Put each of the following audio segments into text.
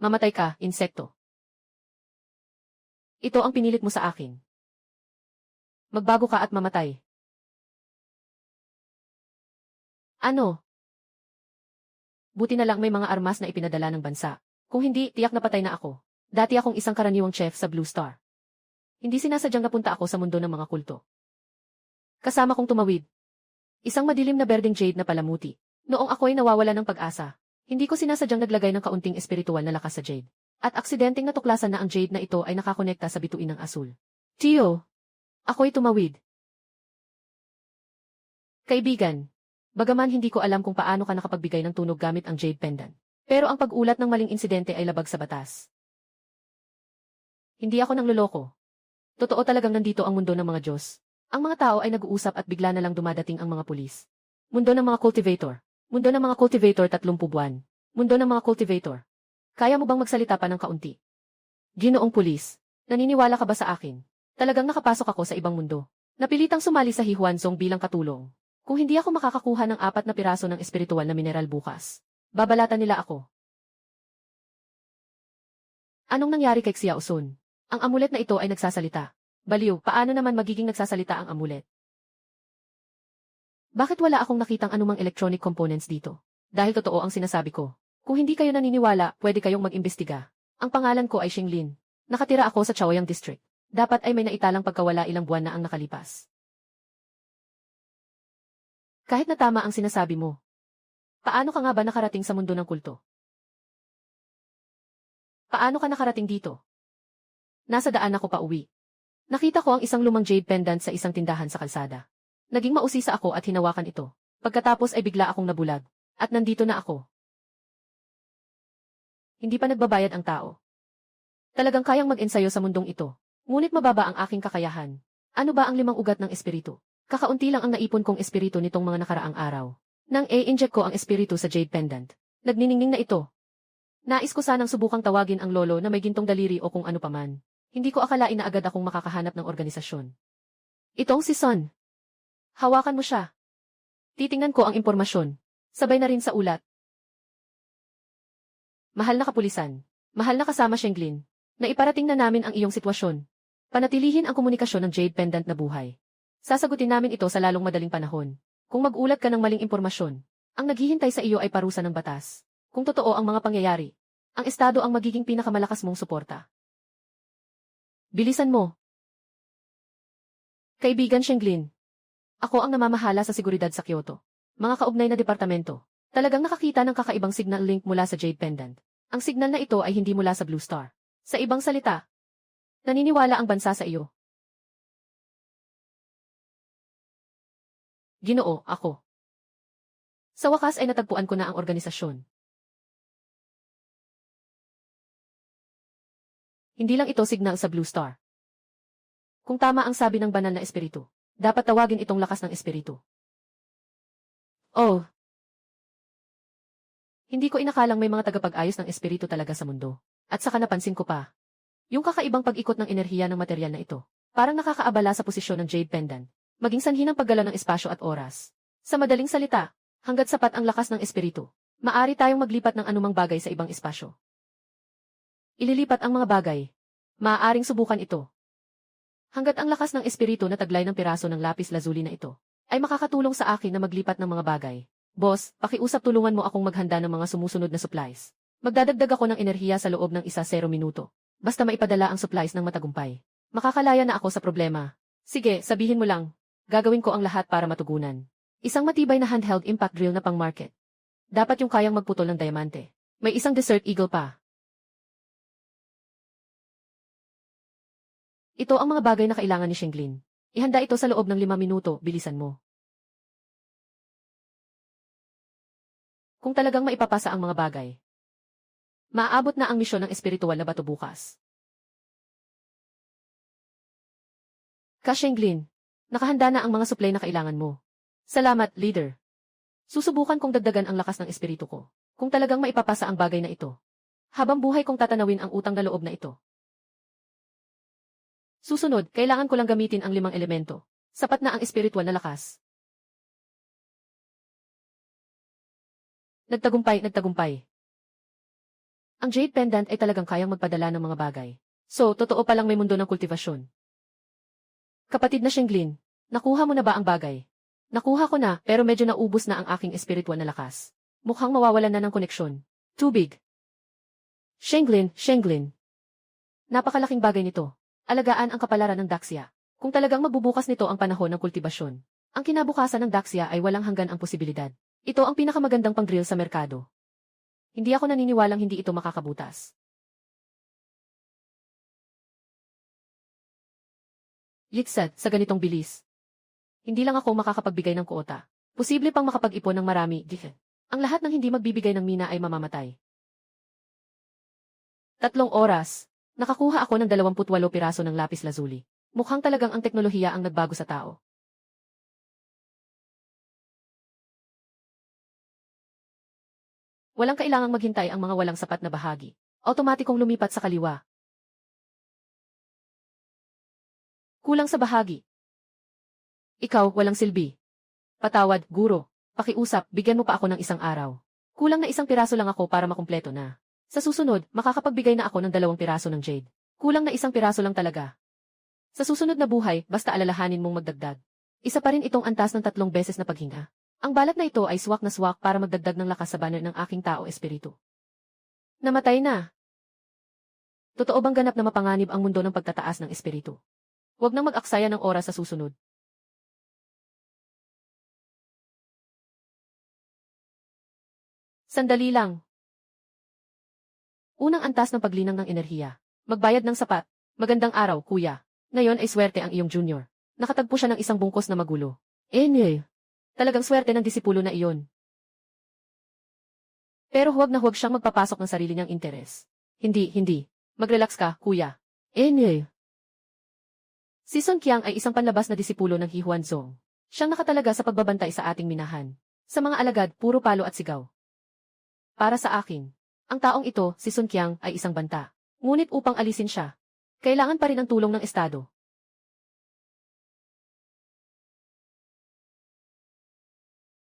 Mamatay ka, insekto. Ito ang pinilit mo sa akin. Magbago ka at mamatay. Ano? Buti na lang may mga armas na ipinadala ng bansa. Kung hindi, tiyak na patay na ako. Dati akong isang karaniwang chef sa Blue Star. Hindi sinasadyang napunta ako sa mundo ng mga kulto. Kasama kong tumawid. Isang madilim na berdeng jade na palamuti. Noong ako'y nawawala ng pag-asa, hindi ko sinasadyang naglagay ng kaunting espiritual na lakas sa jade. At aksidenteng natuklasan na ang jade na ito ay nakakonekta sa bituin ng asul. Tio! Ako'y tumawid. Kaibigan, bagaman hindi ko alam kung paano ka nakapagbigay ng tunog gamit ang jade pendant. Pero ang pag-ulat ng maling insidente ay labag sa batas. Hindi ako nangloloko. Totoo talagang nandito ang mundo ng mga Diyos. Ang mga tao ay nag-uusap at bigla na lang dumadating ang mga pulis. Mundo ng mga cultivator. Mundo ng mga cultivator 30 buwan. Mundo ng mga cultivator. Kaya mo bang magsalita pa ng kaunti? Ginoong pulis, naniniwala ka ba sa akin? Talagang nakapasok ako sa ibang mundo. Napilitang sumali sa Hihuanzong bilang katulong. Kung hindi ako makakakuha ng 4 na piraso ng espiritual na mineral bukas, babalatan nila ako. Anong nangyari kay Xiaosun? Ang amulet na ito ay nagsasalita. Baliw, paano naman magiging nagsasalita ang amulet? Bakit wala akong nakitang anumang electronic components dito? Dahil totoo ang sinasabi ko. Kung hindi kayo naniniwala, pwede kayong mag-imbestiga. Ang pangalan ko ay Xinglin. Nakatira ako sa Chaoyang District. Dapat ay may naitalang pagkawala ilang buwan na ang nakalipas. Kahit na tama ang sinasabi mo. Paano ka nga ba nakarating sa mundo ng kulto? Paano ka nakarating dito? Nasa daan ako pa uwi. Nakita ko ang isang lumang jade pendant sa isang tindahan sa kalsada. Naging mausisa ako at hinawakan ito. Pagkatapos ay bigla akong nabulag. At nandito na ako. Hindi pa nagbabayad ang tao. Talagang kayang mag-ensayo sa mundong ito. Ngunit mababa ang aking kakayahan. Ano ba ang 5 ugat ng espiritu? Kakaunti lang ang naipon kong espiritu nitong mga nakaraang araw. Nang i-inject ko ang espiritu sa jade pendant, nagniningning na ito. Nais ko sanang subukang tawagin ang lolo na may gintong daliri o kung ano paman. Hindi ko akalain na agad akong makakahanap ng organisasyon. Itong si Son. Hawakan mo siya. Titingnan ko ang impormasyon. Sabay na rin sa ulat. Mahal na kapulisan. Mahal na kasama Xinglin. Naiparating na namin ang iyong sitwasyon. Panatilihin ang komunikasyon ng jade pendant na buhay. Sasagutin namin ito sa lalong madaling panahon. Kung mag-ulat ka ng maling impormasyon, ang naghihintay sa iyo ay parusa ng batas. Kung totoo ang mga pangyayari, ang estado ang magiging pinakamalakas mong suporta. Bilisan mo. Kaibigan Xinglin. Ako ang namamahala sa seguridad sa Kyoto. Mga kaugnay na departamento. Talagang nakakita ng kakaibang signal link mula sa jade pendant. Ang signal na ito ay hindi mula sa Blue Star. Sa ibang salita, naniniwala ang bansa sa iyo. Ginoo, ako. Sa wakas ay natagpuan ko na ang organisasyon. Hindi lang ito signal sa Blue Star. Kung tama ang sabi ng banal na espiritu, dapat tawagin itong lakas ng espiritu. Oh! Hindi ko inakalang may mga tagapag-ayos ng espiritu talaga sa mundo. At saka napansin ko pa. Yung kakaibang pag-ikot ng enerhiya ng material na ito, parang nakakaabala sa posisyon ng jade pendant, maging sanhi ng paggalaw ng espasyo at oras. Sa madaling salita, hanggat sapat ang lakas ng espiritu, maari tayong maglipat ng anumang bagay sa ibang espasyo. Ililipat ang mga bagay. Maaaring subukan ito. Hanggat ang lakas ng espiritu na taglay ng piraso ng lapis lazuli na ito, ay makakatulong sa akin na maglipat ng mga bagay. Boss, pakiusap tulungan mo akong maghanda ng mga sumusunod na supplies. Magdadagdag ako ng enerhiya sa loob ng 0 minuto. Basta maipadala ang supplies ng matagumpay. Makakalaya na ako sa problema. Sige, sabihin mo lang. Gagawin ko ang lahat para matugunan. Isang matibay na handheld impact drill na pang-market. Dapat yung kayang magputol ng diamante. May isang Desert Eagle pa. Ito ang mga bagay na kailangan ni Xinglin. Ihanda ito sa loob ng 5 minuto, bilisan mo. Kung talagang maipapasa ang mga bagay, maaabot na ang misyon ng espiritual na bato bukas. Xinglin, nakahanda na ang mga supply na kailangan mo. Salamat, leader. Susubukan kong dagdagan ang lakas ng espiritu ko, kung talagang maipapasa ang bagay na ito. Habang buhay kong tatanawin ang utang na loob na ito. Susunod, kailangan ko lang gamitin ang 5 elemento. Sapat na ang espiritual na lakas. Nagtagumpay. Ang Jade Pendant ay talagang kayang magpadala ng mga bagay. So, totoo palang may mundo ng kultivasyon. Kapatid na Shenglin, nakuha mo na ba ang bagay? Nakuha ko na, pero medyo naubos na ang aking espiritual na lakas. Mukhang mawawalan na ng koneksyon. Tubig. Shenglin. Napakalaking bagay nito. Alagaan ang kapalaran ng Daxia. Kung talagang magbubukas nito ang panahon ng kultibasyon, ang kinabukasan ng Daxia ay walang hanggan ang posibilidad. Ito ang pinakamagandang pang-grill sa merkado. Hindi ako naniniwalang hindi ito makakabutas. Yixat, sa ganitong bilis. Hindi lang ako makakapagbigay ng kuota. Posible pang makapag-ipon ng marami, Ang lahat ng hindi magbibigay ng mina ay mamamatay. 3 oras. Nakakuha ako ng 28 piraso ng lapis lazuli. Mukhang talagang ang teknolohiya ang nagbago sa tao. Walang kailangang maghintay ang mga walang sapat na bahagi. Automatikong lumipat sa kaliwa. Kulang sa bahagi. Ikaw, walang silbi. Patawad, guro. Pakiusap, bigyan mo pa ako ng 1 araw. Kulang na 1 piraso lang ako para makumpleto na. Sa susunod, makakapagbigay na ako ng 2 piraso ng jade. Kulang na 1 piraso lang talaga. Sa susunod na buhay, basta alalahanin mong magdagdag. Isa pa rin itong antas ng 3 beses na paghinga. Ang balat na ito ay swak na swak para magdagdag ng lakas sa banner ng aking tao espiritu. Namatay na. Totoo bang ganap na mapanganib ang mundo ng pagtataas ng espiritu? Huwag nang mag-aksaya ng oras sa susunod. Sandali lang. Unang antas ng paglinang ng enerhiya. Magbayad ng sapat. Magandang araw, kuya. Ngayon ay swerte ang iyong junior. Nakatagpo siya ng 1 bungkos na magulo. Talagang swerte ng disipulo na iyon. Pero huwag na huwag siyang magpapasok ng sarili niyang interes. Hindi. Mag-relax ka, kuya. Si Sun Qiang ay isang panlabas na disipulo ng He Huanzong. Siyang nakatalaga sa pagbabantay sa ating minahan. Sa mga alagad, puro palo at sigaw. Para sa akin, ang taong ito, si Sun Qiang, ay isang banta. Ngunit upang alisin siya, kailangan pa rin ang tulong ng Estado.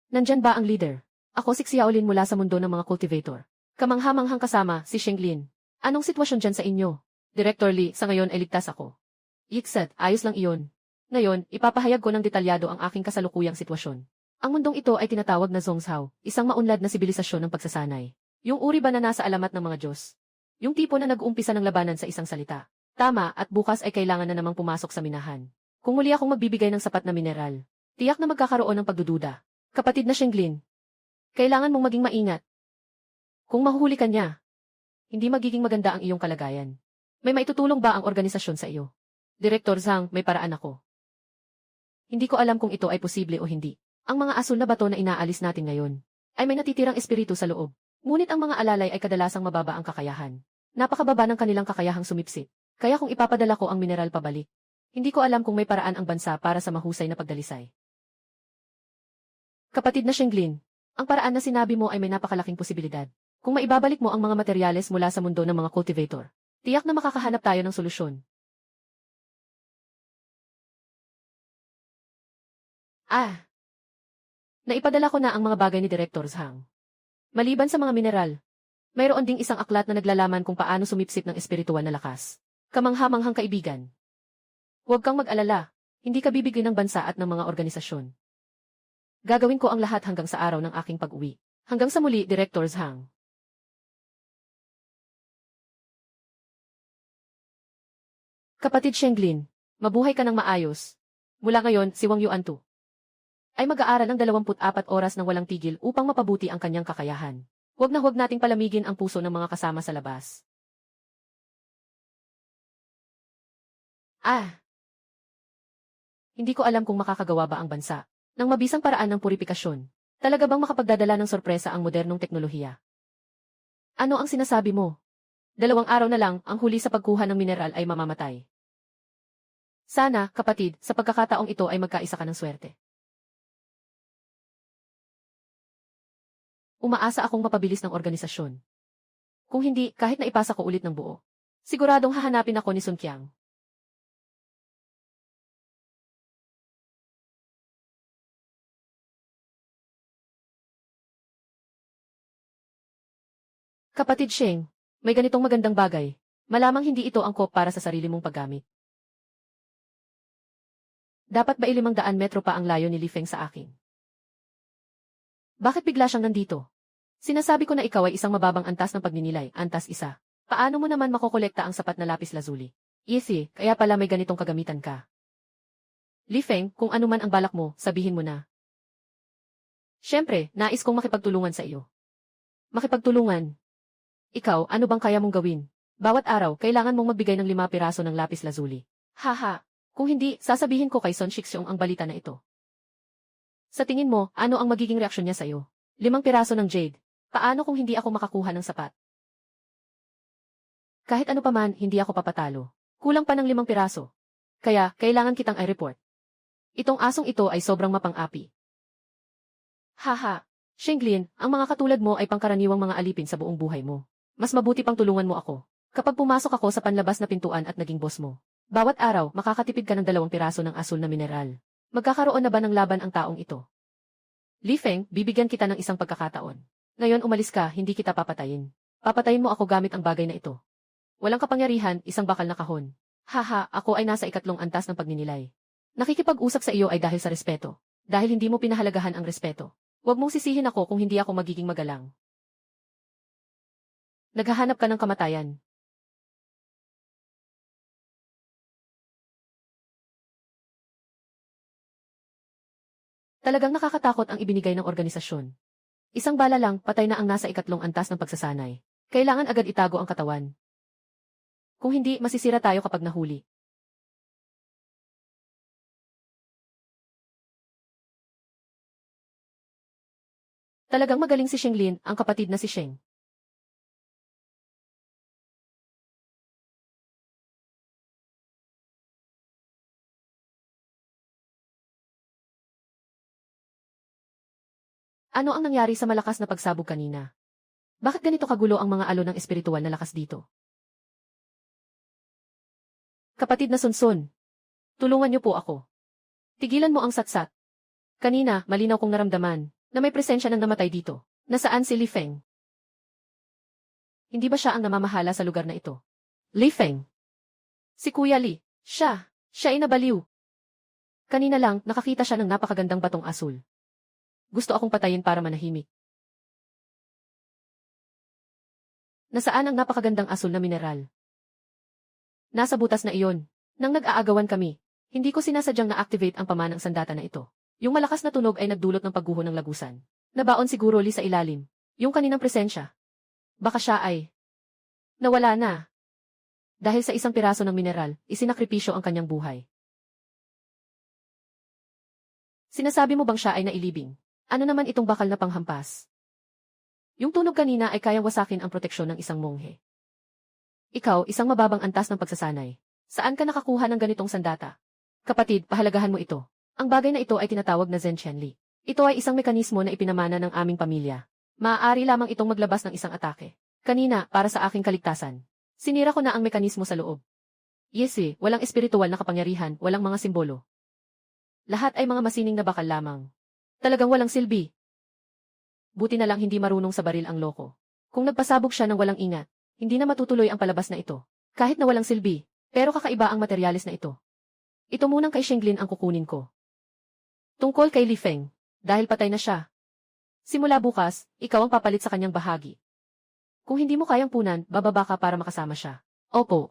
Nandyan ba ang leader? Ako si Xiaolin mula sa mundo ng mga cultivator. Kamangha-manghang kasama, si Shenglin. Anong sitwasyon dyan sa inyo? Director Lee, sa ngayon ay ligtas ako. Yixat, ayos lang iyon. Ngayon, ipapahayag ko ng detalyado ang aking kasalukuyang sitwasyon. Ang mundong ito ay tinatawag na Zhongzhao, isang maunlad na sibilisasyon ng pagsasanay. Yung uri ba na nasa alamat ng mga Diyos? Yung tipo na nag-uumpisa ng labanan sa isang salita. Tama, at bukas ay kailangan na namang pumasok sa minahan. Kung muli akong magbibigay ng sapat na mineral, tiyak na magkakaroon ng pagdududa. Kapatid na Shenglin, kailangan mong maging maingat. Kung mahuhuli ka niya, hindi magiging maganda ang iyong kalagayan. May maitutulong ba ang organisasyon sa iyo? Direktor Zhang, may paraan ako. Hindi ko alam kung ito ay posible o hindi. Ang mga asul na bato na inaalis natin ngayon ay may natitirang espiritu sa loob. Ngunit ang mga alalay ay kadalasang mababa ang kakayahan. Napakababa ng kanilang kakayahang sumipsip. Kaya kung ipapadala ko ang mineral pabalik, hindi ko alam kung may paraan ang bansa para sa mahusay na pagdalisay. Kapatid na Shenglin, ang paraan na sinabi mo ay may napakalaking posibilidad. Kung maibabalik mo ang mga materyales mula sa mundo ng mga cultivator, tiyak na makakahanap tayo ng solusyon. Naipadala ko na ang mga bagay ni Director Zhang. Maliban sa mga mineral, mayroon ding isang aklat na naglalaman kung paano sumipsip ng espiritual na lakas. Kamangha-manghang kaibigan. Huwag kang mag-alala, hindi ka bibigyan ng bansa at ng mga organisasyon. Gagawin ko ang lahat hanggang sa araw ng aking pag-uwi. Hanggang sa muli, Director Zhang. Kapatid Shenglin, mabuhay ka ng maayos. Mula ngayon, si Wang Yuantu ay mag-aaral ng 24 oras ng walang tigil upang mapabuti ang kanyang kakayahan. Huwag na huwag nating palamigin ang puso ng mga kasama sa labas. Hindi ko alam kung makakagawa ba ang bansa ng mabisang paraan ng purifikasyon. Talaga bang makapagdadala ng sorpresa ang modernong teknolohiya? Ano ang sinasabi mo? 2 araw na lang, ang huli sa pagkuha ng mineral ay mamamatay. Sana, kapatid, sa pagkakataong ito ay magkaisa ka ng swerte. Umaasa akong mapabilis ng organisasyon. Kung hindi, kahit na ipasa ko ulit ng buo, siguradong hahanapin ako ni Sun Qiang. Kapatid Sheng, May ganitong magandang bagay. Malamang hindi ito angkop para sa sarili mong paggamit. Dapat ba 500 metro pa ang layo ni Li Feng sa akin? Bakit bigla siyang nandito? Sinasabi ko na ikaw ay isang mababang antas ng pagninilay, antas 1. Paano mo naman makokolekta ang sapat na lapis lazuli? Easy, kaya pala may ganitong kagamitan ka. Li Feng, kung ano man ang balak mo, sabihin mo na. Siyempre, nais kong makipagtulungan sa iyo. Makipagtulungan? Ikaw, ano bang kaya mong gawin? Bawat araw, kailangan mong magbigay ng 5 piraso ng lapis lazuli. Haha, kung hindi, sasabihin ko kay Son Shixyong ang balita na ito. Sa tingin mo, ano ang magiging reaksyon niya sa iyo? 5 piraso ng jade. Paano kung hindi ako makakuha ng sapat? Kahit ano pa man, hindi ako papatalo. Kulang pa ng 5 piraso. Kaya, kailangan kitang i-report. Itong asong ito ay sobrang mapang-api. Haha, Shenglin, ang mga katulad mo ay pangkaraniwang mga alipin sa buong buhay mo. Mas mabuti pang tulungan mo ako. Kapag pumasok ako sa panlabas na pintuan at naging boss mo, bawat araw makakatipid ka ng 2 piraso ng asul na mineral. Magkakaroon na ba ng laban ang taong ito? Li Feng, bibigyan kita ng isang pagkakataon. Ngayon umalis ka, hindi kita papatayin. Papatayin mo ako gamit ang bagay na ito. Walang kapangyarihan, isang bakal na kahon. Haha, ako ay nasa 2 antas ng pagninilay. Nakikipag-usap sa iyo ay dahil sa respeto. Dahil hindi mo pinahalagahan ang respeto. Huwag mong sisihin ako kung hindi ako magiging magalang. Naghahanap ka ng kamatayan. Talagang nakakatakot ang ibinigay ng organisasyon. Isang bala lang, patay na ang nasa 3 antas ng pagsasanay. Kailangan agad itago ang katawan. Kung hindi, masisira tayo kapag nahuli. Talagang magaling si Shenglin, ang kapatid na si Sheng. Ano ang nangyari sa malakas na pagsabog kanina? Bakit ganito kagulo ang mga alon ng espiritual na lakas dito? Kapatid na Sunsun, tulungan niyo po ako. Tigilan mo ang satsat. Kanina, malinaw kong naramdaman na may presensya ng namatay dito. Nasaan si Li Feng? Hindi ba siya ang namamahala sa lugar na ito? Li Feng. Si Kuya Li. Siya ay nabaliw. Kanina lang, nakakita siya ng napakagandang batong asul. Gusto akong patayin para manahimik. Nasaan ang napakagandang asul na mineral? Nasa butas na iyon. Nang nag-aagawan kami, hindi ko sinasadyang na-activate ang pamanang sandata na ito. Yung malakas na tunog ay nagdulot ng pagguho ng lagusan. Nabaon siguro Li sa ilalim. Yung kaninang presensya. Baka siya ay nawala na. Dahil sa 1 piraso ng mineral, isinakripisyo ang kanyang buhay. Sinasabi mo bang siya ay nailibing? Ano naman itong bakal na panghampas? Yung tunog kanina ay kayang wasakin ang proteksyon ng isang monghe. Ikaw, isang mababang antas ng pagsasanay. Saan ka nakakuha ng ganitong sandata? Kapatid, pahalagahan mo ito. Ang bagay na ito ay tinatawag na Zhen Qianli. Ito ay isang mekanismo na ipinamana ng aming pamilya. Maaari lamang itong maglabas ng isang atake. Kanina, para sa aking kaligtasan. Sinira ko na ang mekanismo sa loob. Yes, walang espiritual na kapangyarihan, walang mga simbolo. Lahat ay mga masining na bakal lamang. Talagang walang silbi. Buti na lang hindi marunong sa baril ang loko. Kung nagpasabog siya ng walang ingat, hindi na matutuloy ang palabas na ito. Kahit na walang silbi, pero kakaiba ang materyales na ito. Ito munang kay Shenglin ang kukunin ko. Tungkol kay Li Feng, dahil patay na siya. Simula bukas, ikaw ang papalit sa kanyang bahagi. Kung hindi mo kayang punan, bababa ka para makasama siya. Opo.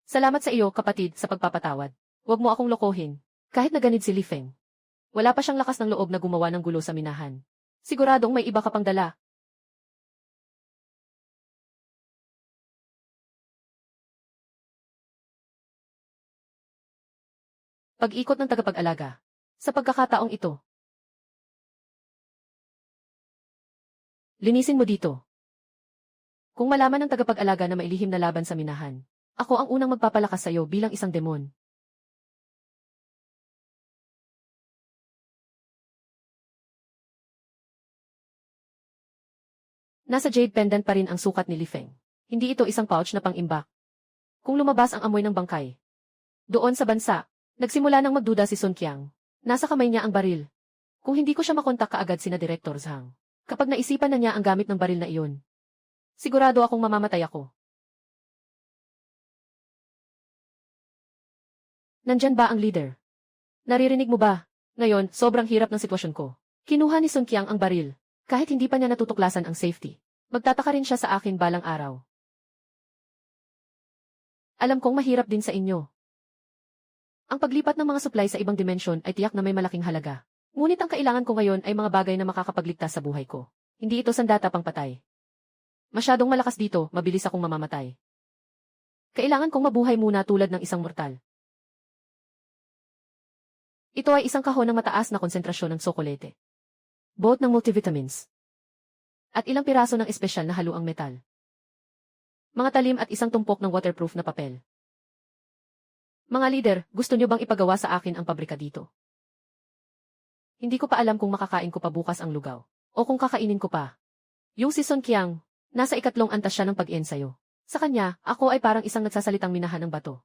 Salamat sa iyo, kapatid, sa pagpapatawad. Huwag mo akong lokohin. Kahit naganid si Li Feng. Wala pa siyang lakas ng loob na gumawa ng gulo sa minahan. Siguradong may iba ka pang dala. Pag-ikot ng tagapag-alaga. Sa pagkakataong ito, linisin mo dito. Kung malaman ng tagapag-alaga na mailihim na laban sa minahan, ako ang unang magpapalakas sa iyo bilang isang demon. Nasa jade pendant pa rin ang sukat ni Li Feng. Hindi ito isang pouch na pang-imbak. Kung lumabas ang amoy ng bangkay. Doon sa bansa, nagsimula nang magduda si Sun Qiang. Nasa kamay niya ang baril. Kung hindi ko siya makontak kaagad sina Director Zhang. Kapag naisipan na niya ang gamit ng baril na iyon. Sigurado akong mamamatay ako. Nandyan ba ang leader? Naririnig mo ba? Ngayon, sobrang hirap ng sitwasyon ko. Kinuha ni Sun Qiang ang baril. Kahit hindi pa niya natutuklasan ang safety. Magtataka rin siya sa akin balang araw. Alam kong mahirap din sa inyo. Ang paglipat ng mga supply sa ibang dimensyon ay tiyak na may malaking halaga. Ngunit ang kailangan ko ngayon ay mga bagay na makakapagligtas sa buhay ko. Hindi ito sandata pang patay. Masyadong malakas dito, mabilis akong mamamatay. Kailangan kong mabuhay muna tulad ng isang mortal. Ito ay isang kahon ng mataas na konsentrasyon ng tsokolate. Boat ng multivitamins. At ilang piraso ng espesyal na haluang metal. Mga talim at isang tumpok ng waterproof na papel. Mga leader, gusto niyo bang ipagawa sa akin ang pabrika dito? Hindi ko pa alam kung makakain ko pa bukas ang lugaw. O kung kakainin ko pa. Yung si Sun Qiang, nasa ikatlong antas siya ng pag-ensayo. Sa kanya, ako ay parang isang nagsasalitang minahan ng bato.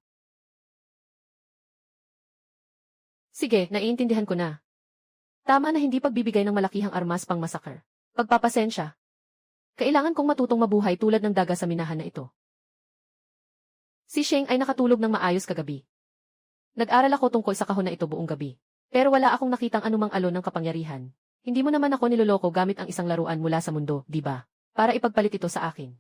Sige, naiintindihan ko na. Tama na hindi pagbibigay ng malakihang armas pang massacre. Pagpapasensya. Kailangan kong matutong mabuhay tulad ng daga sa minahan na ito. Si Sheng ay nakatulog ng maayos kagabi. Nag-aral ako tungkol sa kahon na ito buong gabi. Pero wala akong nakitang anumang alon ng kapangyarihan. Hindi mo naman ako niloloko gamit ang isang laruan mula sa mundo, di ba? Para ipagpalit ito sa akin.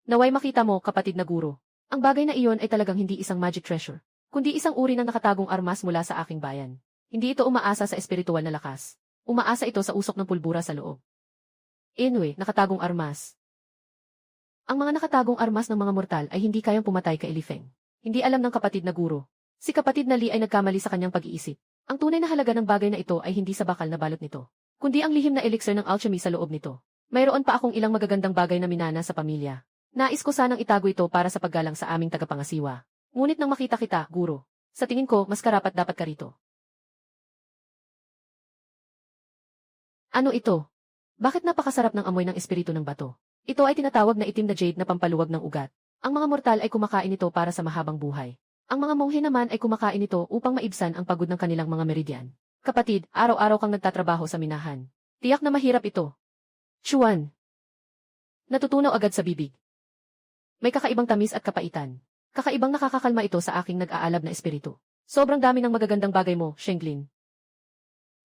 Naway makita mo, kapatid na guro. Ang bagay na iyon ay talagang hindi isang magic treasure, kundi isang uri ng nakatagong armas mula sa aking bayan. Hindi ito umaasa sa espiritual na lakas. Umaasa ito sa usok ng pulbura sa loob. Anyway, nakatagong armas. Ang mga nakatagong armas ng mga mortal ay hindi kayang pumatay kay Li Feng. Hindi alam ng kapatid na guro. Si kapatid na Li ay nagkamali sa kanyang pag-iisip. Ang tunay na halaga ng bagay na ito ay hindi sa bakal na balot nito, kundi ang lihim na elixir ng alchemy sa loob nito. Mayroon pa akong ilang magagandang bagay na minana sa pamilya. Nais ko sanang itago ito para sa paggalang sa aming tagapangasiwa. Ngunit nang makita kita, guro, sa tingin ko, mas karapat dapat ka rito. Ano ito? Bakit napakasarap ng amoy ng espiritu ng bato? Ito ay tinatawag na itim na jade na pampaluwag ng ugat. Ang mga mortal ay kumakain ito para sa mahabang buhay. Ang mga monghe naman ay kumakain ito upang maibsan ang pagod ng kanilang mga meridian. Kapatid, araw-araw kang nagtatrabaho sa minahan. Tiyak na mahirap ito. Chuan. Natutunaw agad sa bibig. May kakaibang tamis at kapaitan. Kakaibang nakakakalma ito sa aking nag-aalab na espiritu. Sobrang dami ng magagandang bagay mo, Shenglin.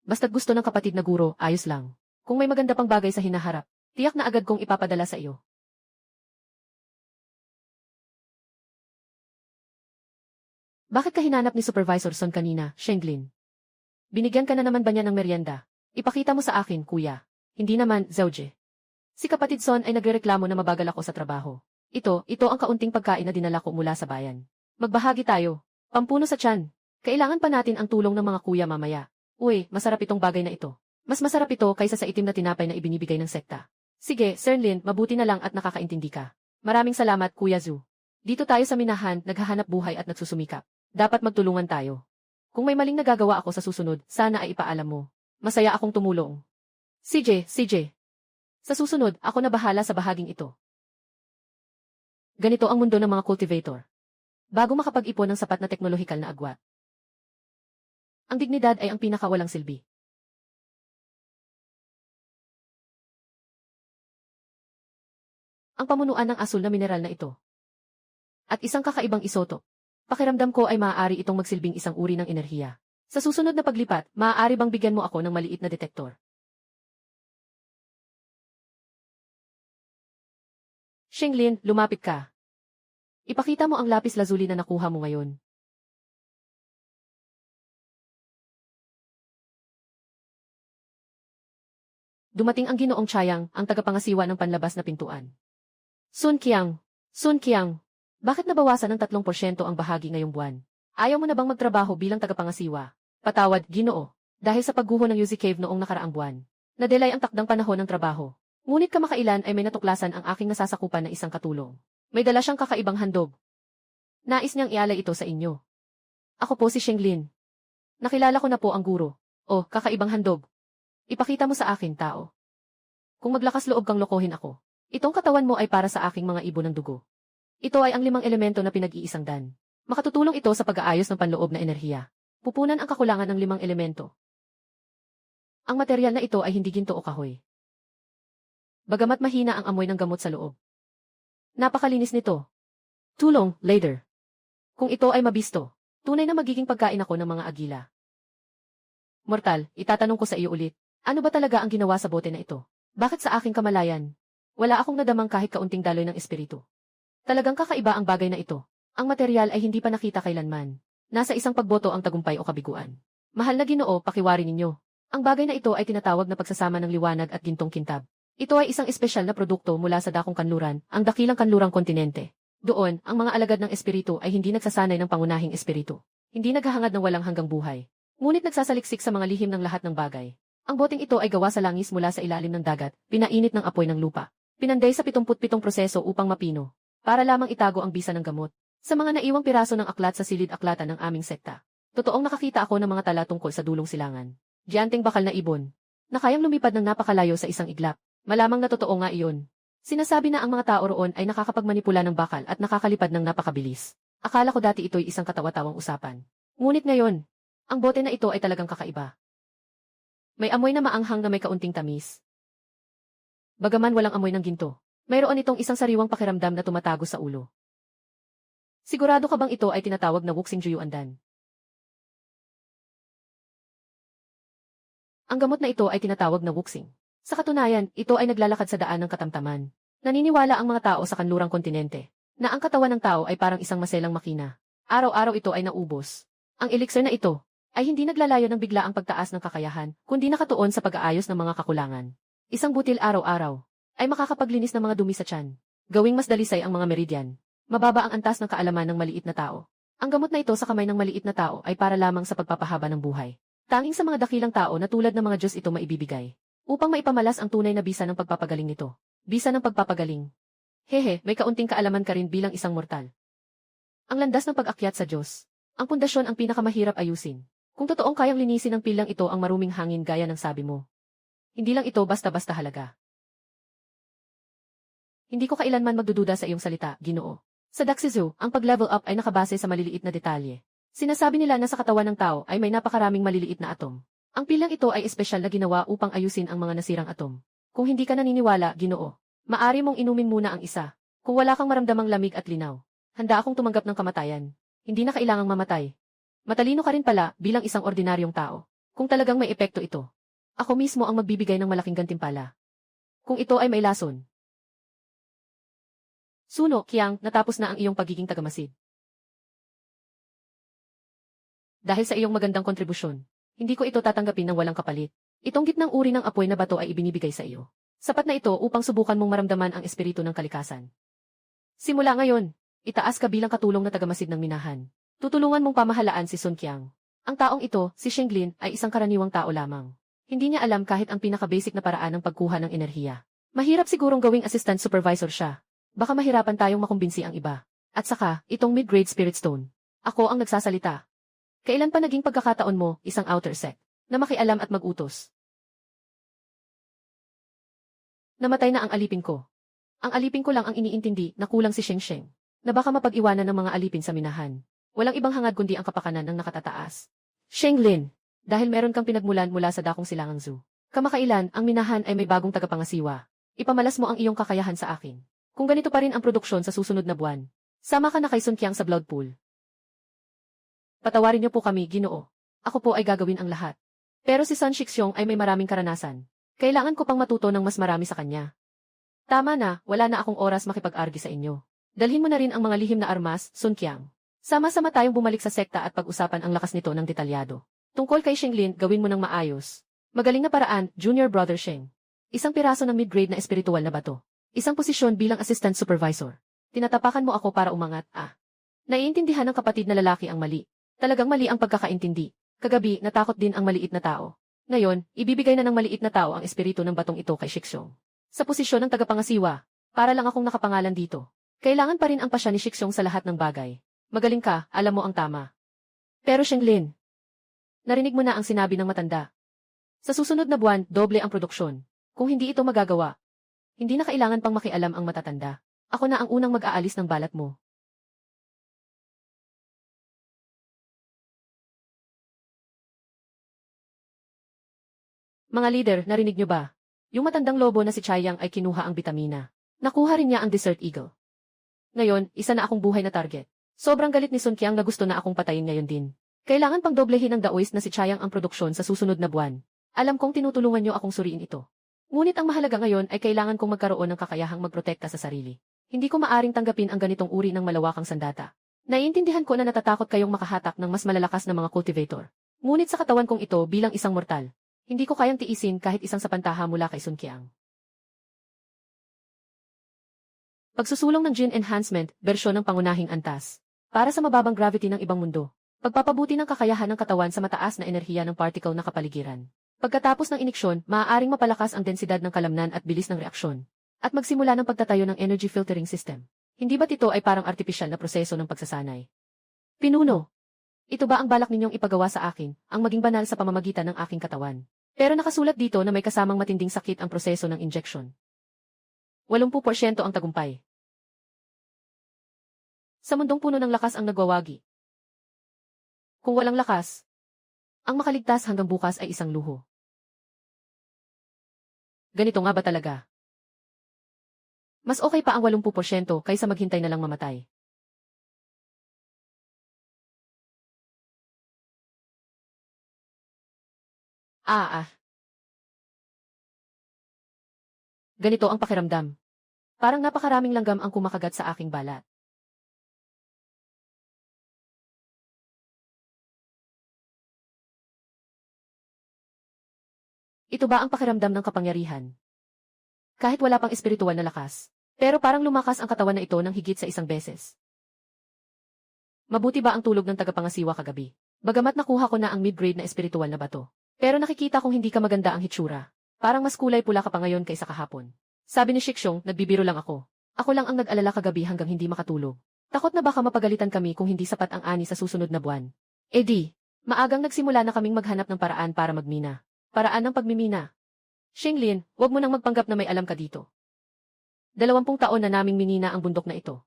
Basta't gusto ng kapatid na guro, ayos lang. Kung may maganda pang bagay sa hinaharap, tiyak na agad kong ipapadala sa iyo. Bakit ka hinanap ni Supervisor Son kanina, Shenglin? Binigyan ka na naman ba niya ng merienda? Ipakita mo sa akin, kuya. Hindi naman, Zhaoje. Si kapatid Son ay nagrereklamo na mabagal ako sa trabaho. Ito ang kaunting pagkain na dinala ko mula sa bayan. Magbahagi tayo. Pampuno sa tiyan. Kailangan pa natin ang tulong ng mga kuya mamaya. Uy, masarap itong bagay na ito. Mas masarap ito kaysa sa itim na tinapay na ibinibigay ng sekta. Sige, Sir Lin, mabuti na lang at nakakaintindi ka. Maraming salamat, Kuya Zhu. Dito tayo sa minahan, naghahanap buhay at nagsusumikap. Dapat magtulungan tayo. Kung may maling nagagawa ako sa susunod, sana ay ipaalam mo. Masaya akong tumulong. CJ. Sa susunod, ako na bahala sa bahaging ito. Ganito ang mundo ng mga cultivator. Bago makapag-ipon ng sapat na teknolohikal na agwat. Ang dignidad ay ang pinakawalang silbi. Ang pamunuan ng asul na mineral na ito. At isang kakaibang isotop. Pakiramdam ko ay maaari itong magsilbing isang uri ng enerhiya. Sa susunod na paglipat, maaari bang bigyan mo ako ng maliit na detektor? Shenglin, lumapit ka. Ipakita mo ang lapis lazuli na nakuha mo ngayon. Dumating ang Ginoong Chayang, ang tagapangasiwa ng panlabas na pintuan. Sun Qiang. Bakit nabawasan ng 3% ang bahagi ngayong buwan? Ayaw mo na bang magtrabaho bilang tagapangasiwa? Patawad, Ginoo. Dahil sa pagguho ng Yuzi Cave noong nakaraang buwan. Nadelay ang takdang panahon ng trabaho. Ngunit kamakailan ay may natuklasan ang aking nasasakupan na isang katulong. May dala siyang kakaibang handog. Nais niyang ialay ito sa inyo. Ako po si Shenglin. Nakilala ko na po ang guro. Oh, kakaibang handog. Ipakita mo sa akin, tao. Kung maglakas loob kang lokohin ako, itong katawan mo ay para sa aking mga ibon ng dugo. Ito ay ang 5 elemento na pinag-iisang dan. Makatutulong ito sa pag-aayos ng panloob na enerhiya. Pupunan ang kakulangan ng 5 elemento. Ang material na ito ay hindi ginto o kahoy. Bagamat mahina ang amoy ng gamot sa loob. Napakalinis nito. Tulong, later. Kung ito ay mabisto, Tunay na magiging pagkain ako ng mga agila. Mortal, itatanong ko sa iyo ulit. Ano ba talaga ang ginawa sa bote na ito? Bakit sa aking kamalayan? Wala akong nadamang kahit kaunting daloy ng espiritu. Talagang kakaiba ang bagay na ito. Ang material ay hindi pa nakita kailanman. Nasa isang pagboto ang tagumpay o kabiguan. Mahal na Ginoo, pakiwari ninyo. Ang bagay na ito ay tinatawag na pagsasama ng liwanag at gintong kintab. Ito ay isang espesyal na produkto mula sa dakong kanluran, ang dakilang kanlurang kontinente. Doon, ang mga alagad ng espiritu ay hindi nagsasanay ng pangunahing espiritu. Hindi naghahangad ng walang hanggang buhay. Ngunit nagsasaliksik sa mga lihim ng lahat ng bagay. Ang boteng ito ay gawa sa langis mula sa ilalim ng dagat, pinainit ng apoy ng lupa. Pinanday sa 77 proseso upang mapino, para lamang itago ang bisa ng gamot. Sa mga naiwang piraso ng aklat sa silid-aklatan ng aming sekta, totoong nakakita ako ng mga tala tungkol sa dulong silangan. Giyanteng bakal na ibon, na kayang lumipad ng napakalayo sa isang iglap. Malamang na totoo nga iyon. Sinasabi na ang mga tao roon ay nakakapagmanipula ng bakal at nakakalipad ng napakabilis. Akala ko dati ito'y isang katawa-tawang usapan. Ngunit ngayon, ang bote na ito ay talagang kakaiba. May amoy na maanghang na may kaunting tamis. Bagaman walang amoy ng ginto, mayroon itong isang sariwang pakiramdam na tumatago sa ulo. Sigurado ka bang ito ay tinatawag na wuxing juyuandan? Ang gamot na ito ay tinatawag na wuxing. Sa katunayan, ito ay naglalakad sa daan ng katamtaman. Naniniwala ang mga tao sa kanlurang kontinente, na ang katawan ng tao ay parang isang maselang makina. Araw-araw ito ay naubos. Ang elixir na ito ay hindi naglalayo ng biglaang pagtaas ng kakayahan, kundi nakatuon sa pag-aayos ng mga kakulangan. Isang butil araw-araw ay makakapaglinis ng mga dumi sa tiyan, gawing mas dalisay ang mga meridian. Mababa ang antas ng kaalaman ng maliit na tao. Ang gamot na ito sa kamay ng maliit na tao ay para lamang sa pagpapahaba ng buhay. Tanging sa mga dakilang tao na tulad ng mga Diyos ito maibibigay, upang maipamalas ang tunay na bisa ng pagpapagaling nito. Bisa ng pagpapagaling. Hehe, may kaunting kaalaman ka rin bilang isang mortal. Ang landas ng pag-akyat sa Diyos. Ang pundasyon ang pinakamahirap ayusin. Kung totoong kayang linisin ng pilang ito ang maruming hangin gaya ng sabi mo. Hindi lang ito basta-basta halaga. Hindi ko kailanman magdududa sa iyong salita, Ginoo. Sa Daxizu, ang pag-level up ay nakabase sa maliliit na detalye. Sinasabi nila na sa katawan ng tao ay may napakaraming maliliit na atom. Ang pilang ito ay espesyal na ginawa upang ayusin ang mga nasirang atom. Kung hindi ka naniniwala, Ginoo, maari mong inumin muna ang isa. Kung wala kang maramdamang lamig at linaw, handa akong tumanggap ng kamatayan. Hindi na kailangang mamatay. Matalino ka rin pala bilang isang ordinaryong tao. Kung talagang may epekto ito, ako mismo ang magbibigay ng malaking gantimpala. Kung ito ay may lason. Suno, Qiang, natapos na ang iyong pagiging tagamasid. Dahil sa iyong magandang kontribusyon, hindi ko ito tatanggapin ng walang kapalit. Itong gitnang uri ng apoy na bato ay ibinibigay sa iyo. Sapat na ito upang subukan mong maramdaman ang espiritu ng kalikasan. Simula ngayon, itaas ka bilang katulong na tagamasid ng minahan. Tutulungan mong pamahalaan si Sun Qiang. Ang taong ito, si Shenglin, ay isang karaniwang tao lamang. Hindi niya alam kahit ang pinaka-basic na paraan ng pagkuha ng enerhiya. Mahirap sigurong gawing assistant supervisor siya. Baka mahirapan tayong makumbinsi ang iba. At saka, itong mid-grade spirit stone. Ako ang nagsasalita. Kailan pa naging pagkakataon mo, isang outer sect, na makialam at mag-utos? Namatay na ang alipin ko. Ang alipin ko lang ang iniintindi na kulang si Sheng Sheng, na baka mapag-iwanan ng mga alipin sa minahan. Walang ibang hangad kundi ang kapakanan ng nakatataas. Shenglin, dahil meron kang pinagmulan mula sa dakong silangang zoo. Kamakailan, ang minahan ay may bagong tagapangasiwa. Ipamalas mo ang iyong kakayahan sa akin. Kung ganito pa rin ang produksyon sa susunod na buwan, sama ka na kay Sun Qiang sa blood pool. Patawarin niyo po kami, Ginoo. Ako po ay gagawin ang lahat. Pero si Sun Shixiong ay may maraming karanasan. Kailangan ko pang matuto ng mas marami sa kanya. Tama na, wala na akong oras makipag-argue sa inyo. Dalhin mo na rin ang mga lihim na armas, Sun Qiang. Sama-sama tayong bumalik sa sekta at pag-usapan ang lakas nito ng detalyado. Tungkol kay Shenglin, gawin mo ng maayos. Magaling na paraan, Junior Brother Sheng. Isang piraso ng mid-grade na espiritual na bato. Isang posisyon bilang assistant supervisor. Tinatapakan mo ako para umangat, Naiintindihan ng kapatid na lalaki ang mali. Talagang mali ang pagkakaintindi. Kagabi, natakot din ang maliit na tao. Ngayon, ibibigay na ng maliit na tao ang espiritu ng batong ito kay Shixiong. Sa posisyon ng tagapangasiwa, para lang akong nakapangalan dito. Kailangan pa rin ang pasya ni Shixiong sa lahat ng bagay. Magaling ka, alam mo ang tama. Pero Shenglin, narinig mo na ang sinabi ng matanda. Sa susunod na buwan, doble ang produksyon. Kung hindi ito magagawa, hindi na kailangan pang makialam ang matatanda. Ako na ang unang mag-aalis ng balat mo. Mga leader, narinig niyo ba? Yung matandang lobo na si Chaiyang ay kinuha ang bitamina. Nakuha rin niya ang Desert Eagle. Ngayon, isa na akong buhay na target. Sobrang galit ni Sun Qiang na gusto na akong patayin ngayon din. Kailangan pang doblehin ng Daoist na si Chiang ang produksyon sa susunod na buwan. Alam kong tinutulungan niyo akong suriin ito. Ngunit ang mahalaga ngayon ay kailangan kong magkaroon ng kakayahang magprotekta sa sarili. Hindi ko maaring tanggapin ang ganitong uri ng malawakang sandata. Naiintindihan ko na natatakot kayong makahatak ng mas malalakas na mga cultivator. Ngunit sa katawan kong ito bilang isang mortal, hindi ko kayang tiisin kahit isang sapantaha mula kay Sun Qiang. Pagsusulong ng Gene Enhancement, bersyon ng pangunahing antas. Para sa mababang gravity ng ibang mundo. Pagpapabuti ng kakayahan ng katawan sa mataas na enerhiya ng particle na kapaligiran. Pagkatapos ng iniksyon, maaaring mapalakas ang densidad ng kalamnan at bilis ng reaksyon. At magsimula ng pagtatayo ng energy filtering system. Hindi ba't ito ay parang artipisyal na proseso ng pagsasanay? Pinuno. Ito ba ang balak ninyong ipagawa sa akin, ang maging banal sa pamamagitan ng aking katawan? Pero nakasulat dito na may kasamang matinding sakit ang proseso ng injection. 80% ang tagumpay. Sa mundong puno ng lakas ang nagwawagi. Kung walang lakas, ang makaligtas hanggang bukas ay isang luho. Ganito nga ba talaga? Mas okay pa ang 80% kaysa maghintay na lang mamatay. Ganito ang pakiramdam. Parang napakaraming langgam ang kumakagat sa aking balat. Ito ba ang pakiramdam ng kapangyarihan? Kahit wala pang espiritual na lakas. Pero parang lumakas ang katawan na ito ng higit sa isang beses. Mabuti ba ang tulog ng tagapangasiwa kagabi? Bagamat nakuha ko na ang mid-grade na espiritual na bato. Pero nakikita kong hindi ka maganda ang hitsura. Parang mas kulay pula ka pa ngayon kaysa kahapon. Sabi ni Shiksyong, nagbibiro lang ako. Ako lang ang nag-alala kagabi hanggang hindi makatulog. Takot na baka mapagalitan kami kung hindi sapat ang ani sa susunod na buwan. Eh di, maagang nagsimula na kaming maghanap ng paraan para magmina. Paraan ng pagmimina. Xinglin, wag mo nang magpanggap na may alam ka dito. 20 taon na naming minina ang bundok na ito.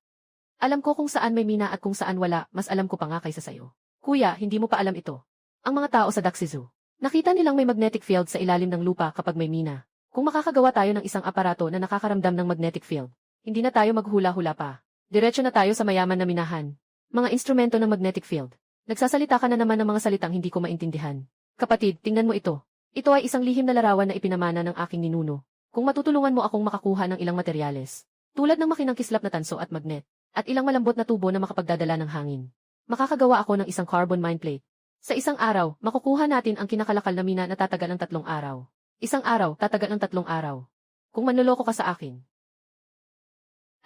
Alam ko kung saan may mina at kung saan wala, mas alam ko pa nga kaysa sayo. Kuya, hindi mo pa alam ito. Ang mga tao sa Daxizu, nakita nilang may magnetic field sa ilalim ng lupa kapag may mina. Kung makakagawa tayo ng isang aparato na nakakaramdam ng magnetic field, hindi na tayo maghula-hula pa. Diretso na tayo sa mayaman na minahan. Mga instrumento ng magnetic field. Nagsasalita ka na naman ng mga salitang hindi ko maintindihan. Kapatid, tingnan mo ito. Ito ay isang lihim na larawan na ipinamana ng aking ninuno. Kung matutulungan mo akong makakuha ng ilang materyales, tulad ng makinang kislap na tanso at magnet, at ilang malambot na tubo na makapagdadala ng hangin, makakagawa ako ng isang carbon mine plate. Sa isang araw, makukuha natin ang kinakalakal na mina na tatagal ng 3 araw. Isang araw, tatagal ng 3 araw. Kung manloloko ka sa akin.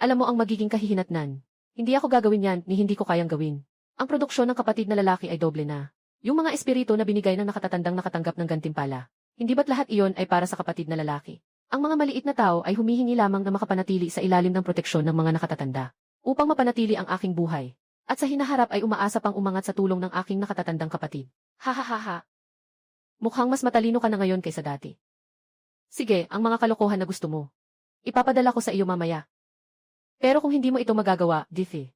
Alam mo ang magiging kahihinatnan. Hindi ako gagawin yan, ni hindi ko kayang gawin. Ang produksyon ng kapatid na lalaki ay doble na. Yung mga espiritu na binigay ng nakatatandang nakatanggap ng gantimpala. Hindi ba't lahat iyon ay para sa kapatid na lalaki? Ang mga maliit na tao ay humihingi lamang na makapanatili sa ilalim ng proteksyon ng mga nakatatanda, upang mapanatili ang aking buhay. At sa hinaharap ay umaasa pang umangat sa tulong ng aking nakatatandang kapatid. Ha. Mukhang mas matalino ka na ngayon kaysa dati. Sige, ang mga kalokohan na gusto mo. Ipapadala ko sa iyo mamaya. Pero kung hindi mo ito magagawa, Diffie.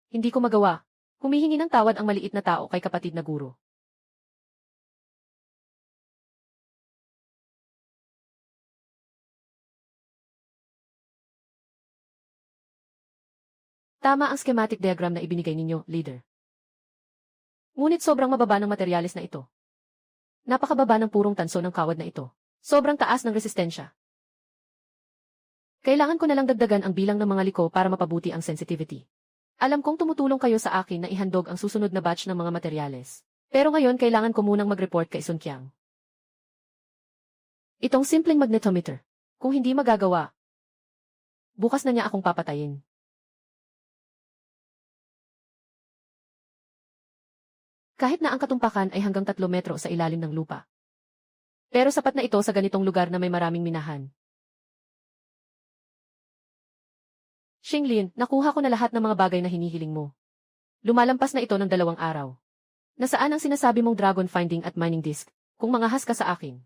Hindi ko magawa. Humihingi ng tawad ang maliit na tao kay kapatid na guro. Tama ang schematic diagram na ibinigay ninyo, leader. Ngunit sobrang mababa ng materyales na ito. Napakababa ng purong tanso ng kawad na ito. Sobrang taas ng resistensya. Kailangan ko na lang dagdagan ang bilang ng mga liko para mapabuti ang sensitivity. Alam kong tumutulong kayo sa akin na ihandog ang susunod na batch ng mga materyales. Pero ngayon kailangan ko munang mag-report kay Sun Qiang. Itong simpleng magnetometer. Kung hindi magagawa, bukas na niya akong papatayin. Kahit na ang katumpakan ay hanggang 3 metro sa ilalim ng lupa. Pero sapat na ito sa ganitong lugar na may maraming minahan. Xinglin, nakuha ko na lahat ng mga bagay na hinihiling mo. Lumalampas na ito ng 2 araw. Nasaan ang sinasabi mong dragon finding at mining disk, kung mangahas ka sa akin?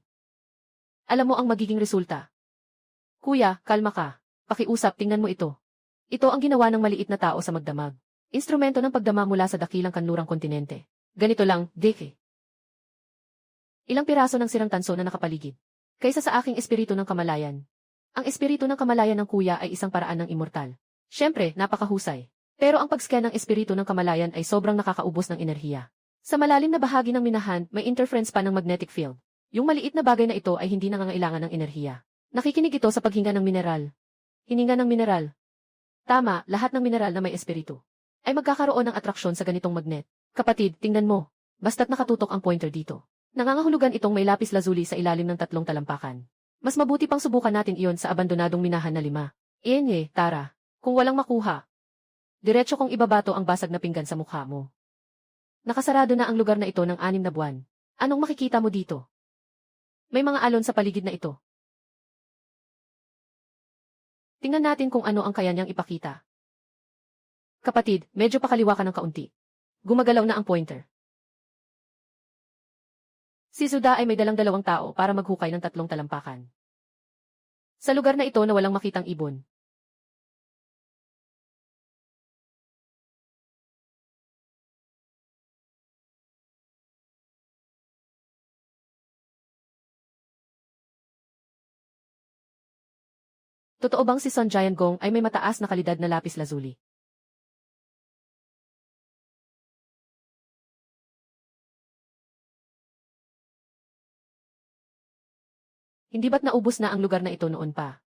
Alam mo ang magiging resulta. Kuya, kalma ka. Pakiusap, tingnan mo ito. Ito ang ginawa ng maliit na tao sa magdamag. Instrumento ng pagdama mula sa dakilang kanlurang kontinente. Ganito lang, Deke. Ilang piraso ng sirang tanso na nakapaligid. Kaysa sa aking espiritu ng kamalayan. Ang espiritu ng kamalayan ng kuya ay isang paraan ng immortal. Siyempre, napakahusay. Pero ang pag-scan ng espiritu ng kamalayan ay sobrang nakakaubos ng enerhiya. Sa malalim na bahagi ng minahan, may interference pa ng magnetic field. Yung maliit na bagay na ito ay hindi nangangailangan ng enerhiya. Nakikinig ito sa paghinga ng mineral. Hininga ng mineral. Tama, lahat ng mineral na may espiritu ay magkakaroon ng atraksyon sa ganitong magnet. Kapatid, tingnan mo. Basta't nakatutok ang pointer dito. Nangangahulugan itong may lapis lazuli sa ilalim ng 3 talampakan. Mas mabuti pang subukan natin iyon sa abandonadong minahan na 5. Tara. Kung walang makuha, diretso kong ibabato ang basag na pinggan sa mukha mo. Nakasarado na ang lugar na ito ng 6 na buwan. Anong makikita mo dito? May mga alon sa paligid na ito. Tingnan natin kung ano ang kaya niyang ipakita. Kapatid, medyo pakaliwa ka ng kaunti. Gumagalaw na ang pointer. Si Zuda ay may dalang 2 tao para maghukay ng 3 talampakan. Sa lugar na ito na walang makitang ibon. Totoo bang si Son Giant Gong ay may mataas na kalidad na lapis lazuli? Hindi ba't naubos na ang lugar na ito noon pa?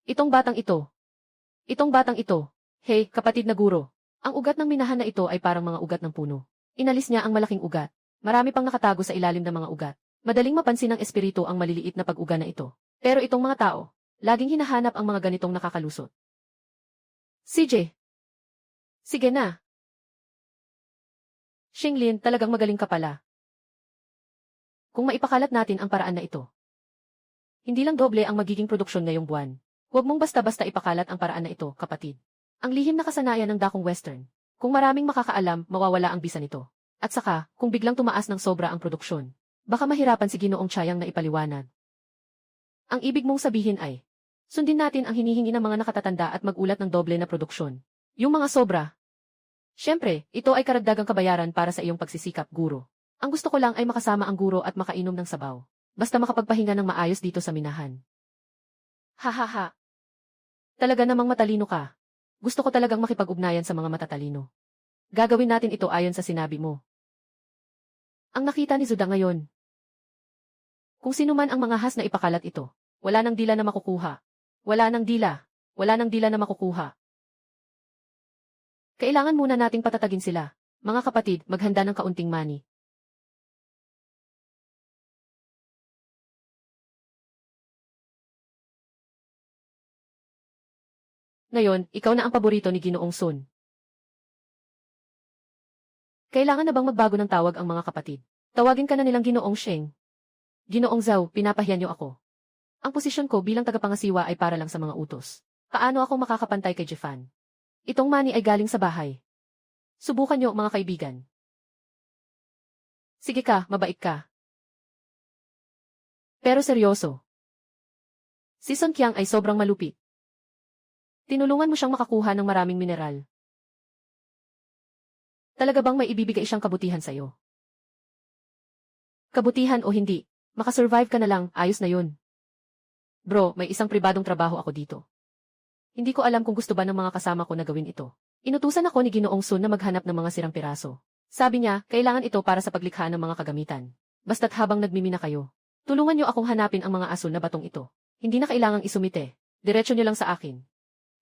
Itong batang ito. Itong batang ito. Hey, kapatid na guro. Ang ugat ng minahan na ito ay parang mga ugat ng puno. Inalis niya ang malaking ugat. Marami pang nakatago sa ilalim ng mga ugat. Madaling mapansin ng espiritu ang maliliit na pag-uga na ito. Pero itong mga tao, laging hinahanap ang mga ganitong nakakalusot. CJ. Sige na. Xinglin, talagang magaling ka pala. Kung maipakalat natin ang paraan na ito. Hindi lang doble ang magiging produksyon ngayong buwan. Huwag mong basta-basta ipakalat ang paraan na ito, kapatid. Ang lihim na kasanayan ng dakong western. Kung maraming makakaalam, mawawala ang bisa nito. At saka, kung biglang tumaas ng sobra ang produksyon, baka mahirapan si Ginoong Chayang na ipaliwanag. Ang ibig mong sabihin ay, sundin natin ang hinihingi ng mga nakatatanda at magulat ng doble na produksyon. Yung mga sobra. Siyempre, ito ay karagdagang kabayaran para sa iyong pagsisikap, guro. Ang gusto ko lang ay makasama ang guro at makainom ng sabaw. Basta makapagpahinga ng maayos dito sa minahan. Hahaha. Talaga namang matalino ka. Gusto ko talagang makipag-ugnayan sa mga matatalino. Gagawin natin ito ayon sa sinabi mo. Ang nakita ni Zuda ngayon. Kung sino man ang mga has na ipakalat ito, wala nang dila na makukuha. Wala nang dila. Wala nang dila na makukuha. Kailangan muna nating patatagin sila. Mga kapatid, maghanda ng kaunting money. Ngayon, ikaw na ang paborito ni Ginoong Sun. Kailangan na bang magbago ng tawag ang mga kapatid? Tawagin ka na nilang Ginoong Sheng. Ginoong Zhao, pinapahiya niyo ako. Ang posisyon ko bilang tagapangasiwa ay para lang sa mga utos. Paano ako makakapantay kay Jefan? Itong money ay galing sa bahay. Subukan niyo, mga kaibigan. Sige ka, mabait ka. Pero seryoso. Si Son Qiang ay sobrang malupit. Tinulungan mo siyang makakuha ng maraming mineral. Talaga bang may ibibigay siyang kabutihan sa'yo? Kabutihan o hindi, makasurvive ka na lang, ayos na yun. Bro, may isang pribadong trabaho ako dito. Hindi ko alam kung gusto ba ng mga kasama ko na gawin ito. Inutusan ako ni Ginoong Sun na maghanap ng mga sirang piraso. Sabi niya, kailangan ito para sa paglikha ng mga kagamitan. Basta't habang nagmimina kayo, tulungan niyo akong hanapin ang mga asul na batong ito. Hindi na kailangang isumite. Diretso niyo lang sa akin.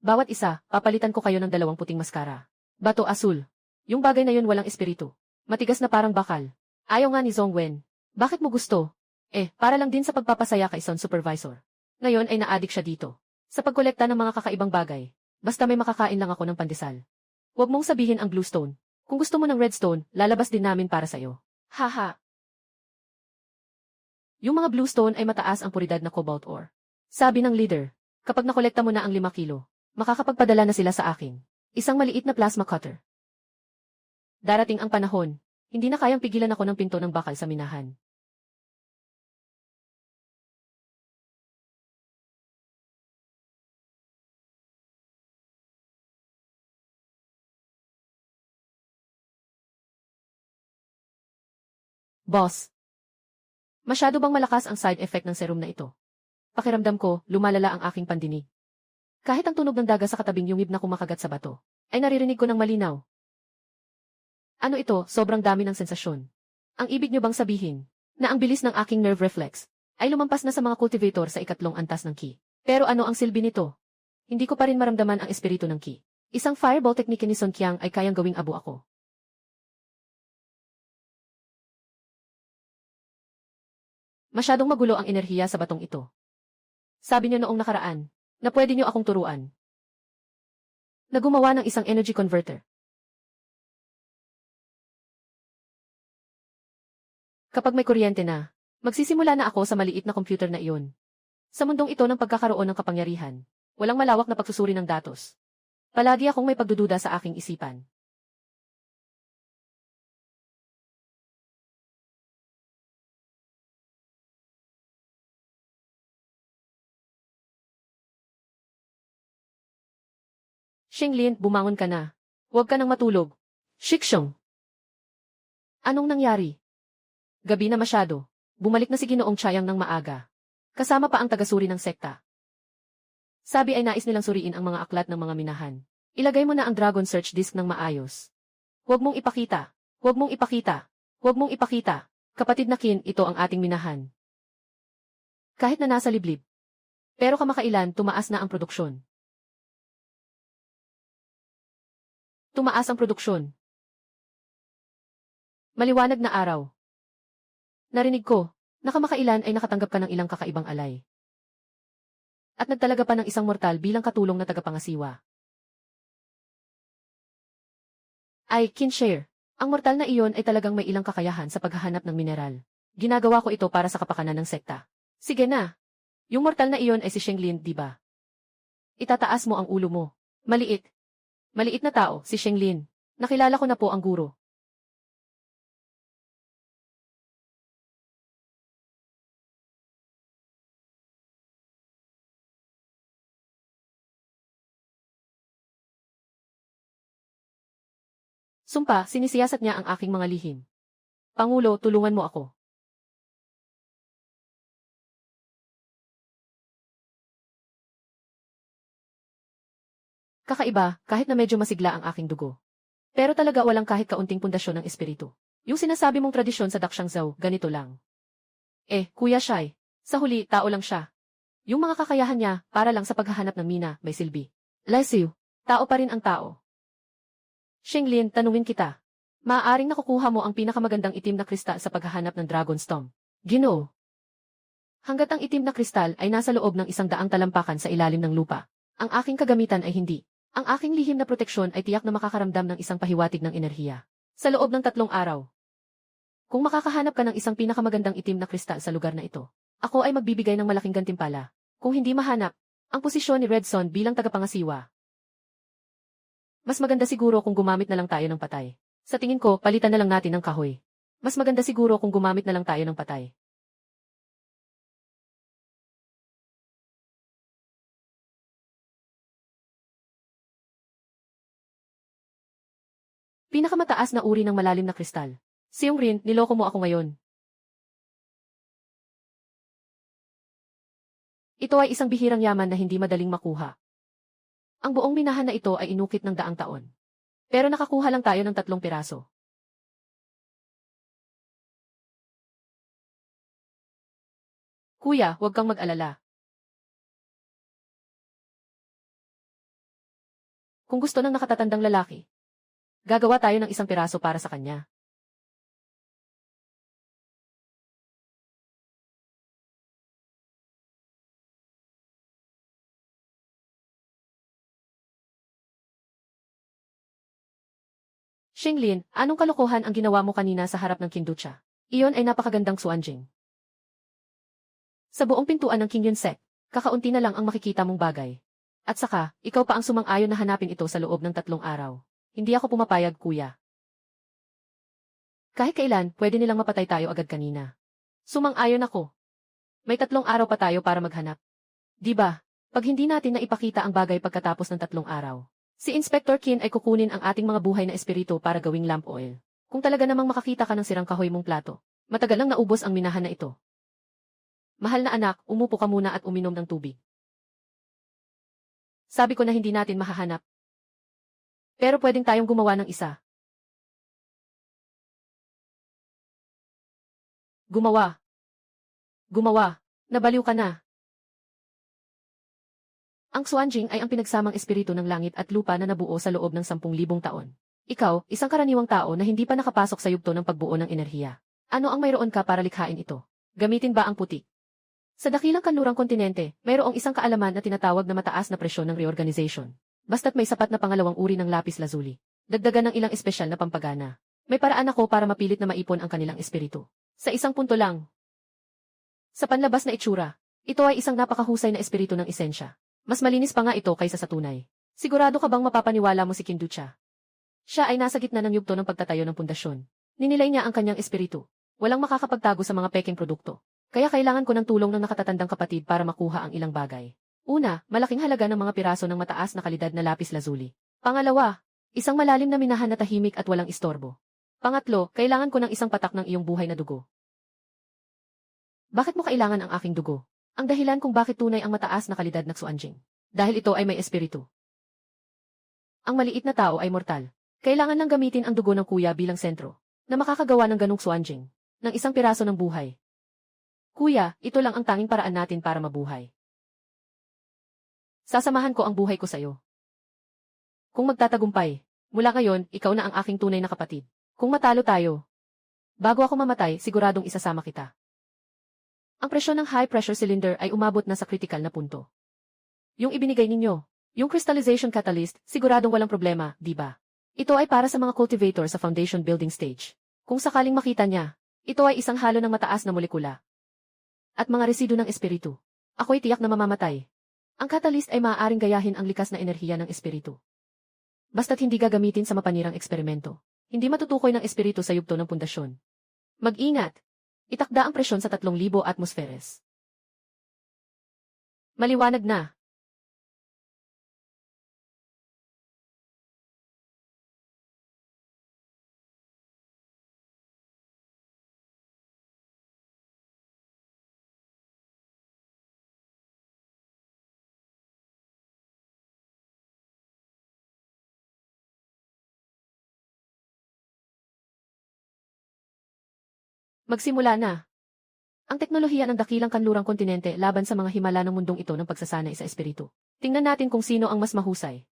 Bawat isa, papalitan ko kayo ng 2 puting maskara. Bato asul. Yung bagay na yun walang espiritu. Matigas na parang bakal. Ayaw nga ni Zhongwen. Bakit mo gusto? Para lang din sa pagpapasaya kay Son Supervisor. Ngayon ay na-addict siya dito. Sa pagkolekta ng mga kakaibang bagay. Basta may makakain lang ako ng pandesal. Huwag mong sabihin ang Bluestone. Kung gusto mo ng Redstone, lalabas din namin para sa'yo. Haha. Yung mga Bluestone ay mataas ang puridad na cobalt ore. Sabi ng leader, kapag nakolekta mo na ang 5 kilo, makakapagpadala na sila sa akin. Isang maliit na plasma cutter. Darating ang panahon, hindi na kayang pigilan ako ng pinto ng bakal sa minahan. Boss, masyado bang malakas ang side effect ng serum na ito? Pakiramdam ko, lumalala ang aking pandinig. Kahit ang tunog ng daga sa katabing yumib na kumakagat sa bato, ay naririnig ko ng malinaw. Ano ito, sobrang dami ng sensasyon. Ang ibig niyo bang sabihin, na ang bilis ng aking nerve reflex, ay lumampas na sa mga cultivator sa ikatlong antas ng ki. Pero ano ang silbi nito? Hindi ko pa rin maramdaman ang espiritu ng ki. Isang fireball technique ni Sun Qiang ay kayang gawing abo ako. Masyadong magulo ang enerhiya sa batong ito. Sabi niyo noong nakaraan, na pwede niyo akong turuan. Na gumawa ng isang energy converter. Kapag may kuryente na, magsisimula na ako sa maliit na computer na iyon. Sa mundong ito ng pagkakaroon ng kapangyarihan, walang malawak na pagsusuri ng datos. Palagi akong may pagdududa sa aking isipan. Xinglin, bumangon ka na. Huwag ka nang matulog. Shikshong. Anong nangyari? Gabi na masyado. Bumalik na si Ginoong Chayang ng maaga. Kasama pa ang tagasuri ng sekta. Sabi ay nais nilang suriin ang mga aklat ng mga minahan. Ilagay mo na ang Dragon Search Disk ng maayos. Huwag mong ipakita. Huwag mong ipakita. Huwag mong ipakita. Kapatid na Qin, ito ang ating minahan. Kahit na nasa liblib. Pero kamakailan tumaas na ang produksyon. Tumaas ang produksyon. Maliwanag na araw. Narinig ko, na kamakailan ay nakatanggap ka ng ilang kakaibang alay. At nagtalaga pa ng isang mortal bilang katulong na tagapangasiwa. Ay, Kinshare, ang mortal na iyon ay talagang may ilang kakayahan sa paghahanap ng mineral. Ginagawa ko ito para sa kapakanan ng sekta. Sige na. Yung mortal na iyon ay si Shenglin, di ba? Itataas mo ang ulo mo. Maliit. Maliit na tao, si Shenglin. Nakilala ko na po ang guro. Sumpa, sinisiyasat niya ang aking mga lihim. Pangulo, tulungan mo ako. Kakaiba, kahit na medyo masigla ang aking dugo. Pero talaga walang kahit kaunting pundasyon ng espiritu. Yung sinasabi mong tradisyon sa Dakshanzhou, ganito lang. Kuya Shai, sa huli, tao lang siya. Yung mga kakayahan niya, para lang sa paghahanap ng mina, may silbi. Lesiu, tao pa rin ang tao. Shenglin, tanungin kita. Maaaring nakukuha mo ang pinakamagandang itim na kristal sa paghahanap ng Dragonstone. Ginoo. Hanggat ang itim na kristal ay nasa loob ng 100 talampakan sa ilalim ng lupa, ang aking kagamitan ay hindi. Ang aking lihim na proteksyon ay tiyak na makakaramdam ng isang pahiwatig ng enerhiya. Sa loob ng 3 araw. Kung makakahanap ka ng isang pinakamagandang itim na kristal sa lugar na ito, ako ay magbibigay ng malaking gantimpala. Kung hindi mahanap, ang posisyon ni Redson bilang tagapangasiwa. Mas maganda siguro kung gumamit na lang tayo ng patay. Sa tingin ko, palitan na lang natin ng kahoy. Mas maganda siguro kung gumamit na lang tayo ng patay. Pinakamataas na uri ng malalim na kristal. Siyong Rin, niloko mo ako ngayon. Ito ay isang bihirang yaman na hindi madaling makuha. Ang buong minahan na ito ay inukit ng 100 taon. Pero nakakuha lang tayo ng 3 piraso. Kuya, huwag kang mag-alala. Kung gusto ng nakatatandang lalaki, gagawa tayo ng 1 piraso para sa kanya. Shenglin, anong kalokohan ang ginawa mo kanina sa harap ng Kinducha? Iyon ay napakagandang Suanjing. Sa buong pintuan ng King Yunsek, kakaunti na lang ang makikita mong bagay. At saka, ikaw pa ang sumang-ayon na hanapin ito sa loob ng 3 araw. Hindi ako pumapayag, kuya. Kahit kailan, pwede nilang mapatay tayo agad kanina. Sumang-ayon ako. May 3 araw pa tayo para maghanap. Di ba? Pag hindi natin naipakita ang bagay pagkatapos ng 3 araw, si Inspector Qin ay kukunin ang ating mga buhay na espiritu para gawing lamp oil. Kung talaga namang makakita ka ng sirang kahoy mong plato, matagal lang naubos ang minahan na ito. Mahal na anak, umupo ka muna at uminom ng tubig. Sabi ko na hindi natin mahahanap. Pero pwedeng tayong gumawa ng isa. Gumawa. Gumawa. Nabaliw ka na. Ang Xuanjing ay ang pinagsamang espiritu ng langit at lupa na nabuo sa loob ng 10,000 taon. Ikaw, isang karaniwang tao na hindi pa nakapasok sa yugto ng pagbuo ng enerhiya. Ano ang mayroon ka para likhain ito? Gamitin ba ang putik? Sa dakilang kanlurang kontinente, mayroong isang kaalaman na tinatawag na mataas na presyon ng reorganization. Basta't may sapat na pangalawang uri ng lapis lazuli. Dagdagan ng ilang espesyal na pampagana. May paraan ako para mapilit na maipon ang kanilang espiritu. Sa isang punto lang. Sa panlabas na itsura, ito ay isang napakahusay na espiritu ng esensya. Mas malinis pa nga ito kaysa sa tunay. Sigurado ka bang mapapaniwala mo si Kinducha? Siya ay nasa gitna ng yugto ng pagtatayo ng pundasyon. Ninilay niya ang kanyang espiritu. Walang makakapagtago sa mga peking produkto. Kaya kailangan ko ng tulong ng nakatatandang kapatid para makuha ang ilang bagay. Una, malaking halaga ng mga piraso ng mataas na kalidad na lapis lazuli. Pangalawa, isang malalim na minahan na tahimik at walang istorbo. Pangatlo, kailangan ko ng isang patak ng iyong buhay na dugo. Bakit mo kailangan ang aking dugo? Ang dahilan kung bakit tunay ang mataas na kalidad na Xuanjing. Dahil ito ay may espiritu. Ang maliit na tao ay mortal. Kailangan lang gamitin ang dugo ng kuya bilang sentro, na makakagawa ng ganong Xuanjing, ng isang piraso ng buhay. Kuya, ito lang ang tanging paraan natin para mabuhay. Sasamahan ko ang buhay ko sa'yo. Kung magtatagumpay, mula ngayon, ikaw na ang aking tunay na kapatid. Kung matalo tayo, bago ako mamatay, siguradong isasama kita. Ang presyon ng high-pressure cylinder ay umabot na sa critical na punto. Yung ibinigay ninyo, yung crystallization catalyst, siguradong walang problema, di ba? Ito ay para sa mga cultivator sa foundation building stage. Kung sakaling makita niya, ito ay isang halo ng mataas na molekula. At mga residu ng espiritu. Ako'y tiyak na mamamatay. Ang catalyst ay maaaring gayahin ang likas na enerhiya ng espiritu. Basta't hindi gagamitin sa mapanirang eksperimento. Hindi matutukoy ng espiritu sa yugto ng pundasyon. Mag-ingat! Itakda ang presyon sa 3,000 atmosferes. Maliwanag na. Magsimula na. Ang teknolohiya ng dakilang kanlurang kontinente laban sa mga himala ng mundong ito ng pagsasanay sa espiritu. Tingnan natin kung sino ang mas mahusay.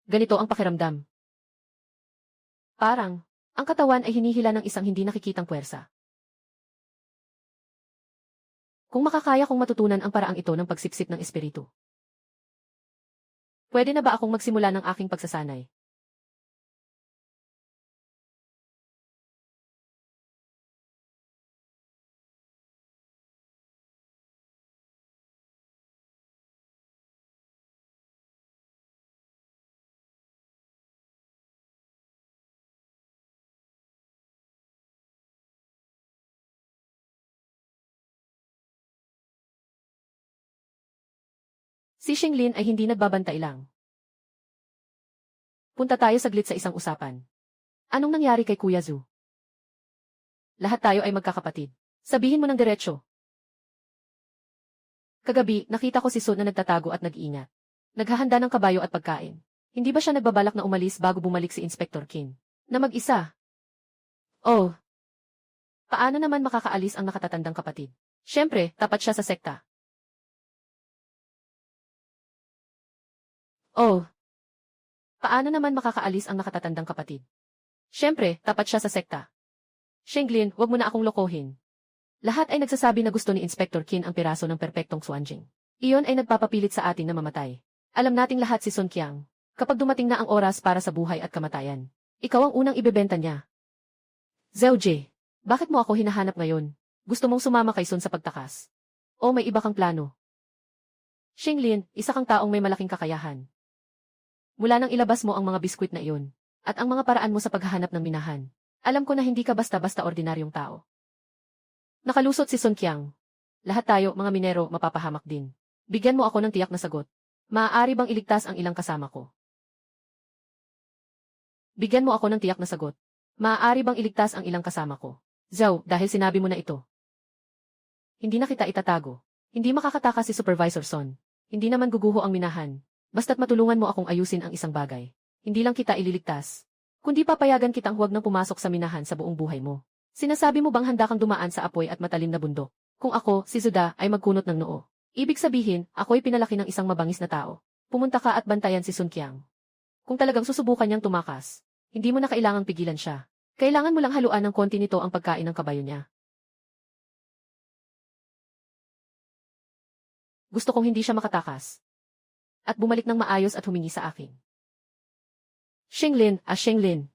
Ganito ang pakiramdam. Parang, ang katawan ay hinihila ng isang hindi nakikitang puwersa. Kung makakaya kong matutunan ang paraang ito ng pagsipsip ng espiritu. Pwede na ba akong magsimula ng aking pagsasanay? Si Xinglin ay hindi nagbabantay lang. Punta tayo saglit sa isang usapan. Anong nangyari kay Kuya Zhu? Lahat tayo ay magkakapatid. Sabihin mo ng diretsyo. Kagabi, nakita ko si Sun na nagtatago at nag-iingat. Naghahanda ng kabayo at pagkain. Hindi ba siya nagbabalak na umalis bago bumalik si Inspector Qin? Na mag-isa? Oh. Paano naman makakaalis ang nakatatandang kapatid? Siyempre, tapat siya sa sekta. Oh. Paano naman makakaalis ang nakatatandang kapatid? Siyempre, tapat siya sa sekta. Xinglin, wag mo na akong lokohin. Lahat ay nagsasabi na gusto ni Inspector Qin ang piraso ng perpektong Xuanjing. Iyon ay nagpapapilit sa atin na mamatay. Alam nating lahat si Sun Qiang. Kapag dumating na ang oras para sa buhay at kamatayan, ikaw ang unang ibebenta niya. Zhao Jie, bakit mo ako hinahanap ngayon? Gusto mong sumama kay Sun sa pagtakas? O may iba kang plano? Xinglin, isa kang taong may malaking kakayahan. Mula nang ilabas mo ang mga biskwit na iyon, at ang mga paraan mo sa paghahanap ng minahan, alam ko na hindi ka basta-basta ordinaryong tao. Nakalusot si Sun Qiang. Lahat tayo, mga minero, mapapahamak din. Bigyan mo ako ng tiyak na sagot. Maaari bang iligtas ang ilang kasama ko? Bigyan mo ako ng tiyak na sagot. Maaari bang iligtas ang ilang kasama ko? Zhao, dahil sinabi mo na ito. Hindi na kita itatago. Hindi makakatakas si Supervisor Son. Hindi naman guguho ang minahan. Basta't matulungan mo akong ayusin ang isang bagay. Hindi lang kita ililigtas. Kundi papayagan kitang huwag nang pumasok sa minahan sa buong buhay mo. Sinasabi mo bang handa kang dumaan sa apoy at matalim na bundok? Kung ako, si Zuda, ay magkunot ng noo. Ibig sabihin, ako'y pinalaki ng isang mabangis na tao. Pumunta ka at bantayan si Sun Qiang. Kung talagang susubukan niyang tumakas, hindi mo na kailangang pigilan siya. Kailangan mo lang haluan ng konti nito ang pagkain ng kabayo niya. Gusto kong hindi siya makatakas. At bumalik ng maayos at humingi sa akin. Xinglin, Xinglin.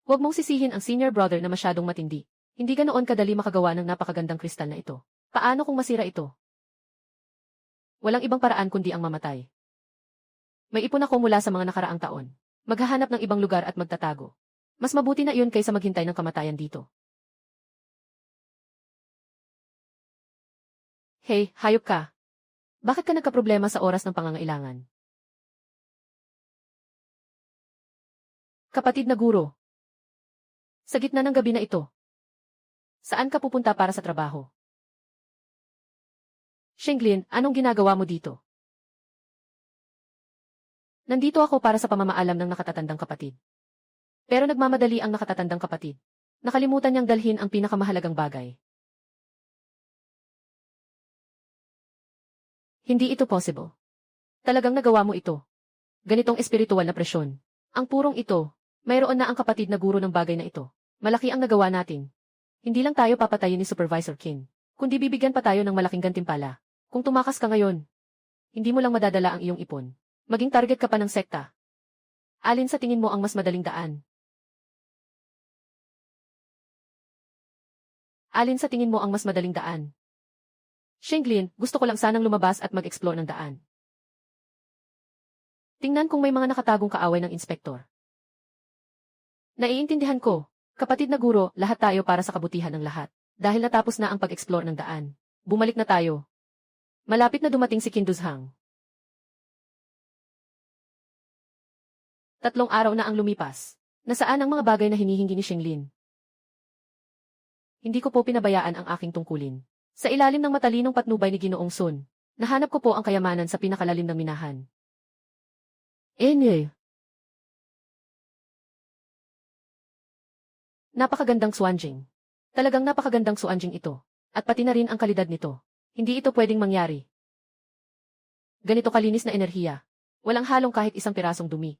Huwag mong sisihin ang senior brother na masyadong matindi. Hindi ganoon kadali makagawa ng napakagandang kristal na ito. Paano kung masira ito? Walang ibang paraan kundi ang mamatay. May ipon ako mula sa mga nakaraang taon. Maghahanap ng ibang lugar at magtatago. Mas mabuti na iyon kaysa maghintay ng kamatayan dito. Hey, hayop ka. Bakit ka nagkaproblema sa oras ng pangangailangan? Kapatid na guro. Sa gitna ng gabi na ito. Saan ka pupunta para sa trabaho? Xinglin, anong ginagawa mo dito? Nandito ako para sa pamamaalam ng nakatatandang kapatid. Pero nagmamadali ang nakatatandang kapatid. Nakalimutan niyang dalhin ang pinakamahalagang bagay. Hindi ito possible. Talagang nagawa mo ito. Ganitong espiritual na presyon. Ang purong ito, mayroon na ang kapatid na guro ng bagay na ito. Malaki ang nagawa natin. Hindi lang tayo papatayin ni Supervisor Qin, kundi bibigyan pa tayo ng malaking gantimpala. Kung tumakas ka ngayon, hindi mo lang madadala ang iyong ipon. Maging target ka pa ng sekta. Alin sa tingin mo ang mas madaling daan? Alin sa tingin mo ang mas madaling daan? Xinglin, gusto ko lang sanang lumabas at mag-explore ng daan. Tingnan kung may mga nakatagong kaaway ng inspektor. Naiintindihan ko, kapatid na guro, lahat tayo para sa kabutihan ng lahat. Dahil natapos na ang pag-explore ng daan. Bumalik na tayo. Malapit na dumating si Kinduzhang. 3 araw na ang lumipas. Nasaan ang mga bagay na hinihingi ni Xinglin? Hindi ko po pinabayaan ang aking tungkulin. Sa ilalim ng matalinong patnubay ni Ginoong Sun, nahanap ko po ang kayamanan sa pinakalalim ng minahan. Napakagandang Xuanjing. Talagang napakagandang Xuanjing ito. At pati na rin ang kalidad nito. Hindi ito pwedeng mangyari. Ganito kalinis na enerhiya. Walang halong kahit isang pirasong dumi.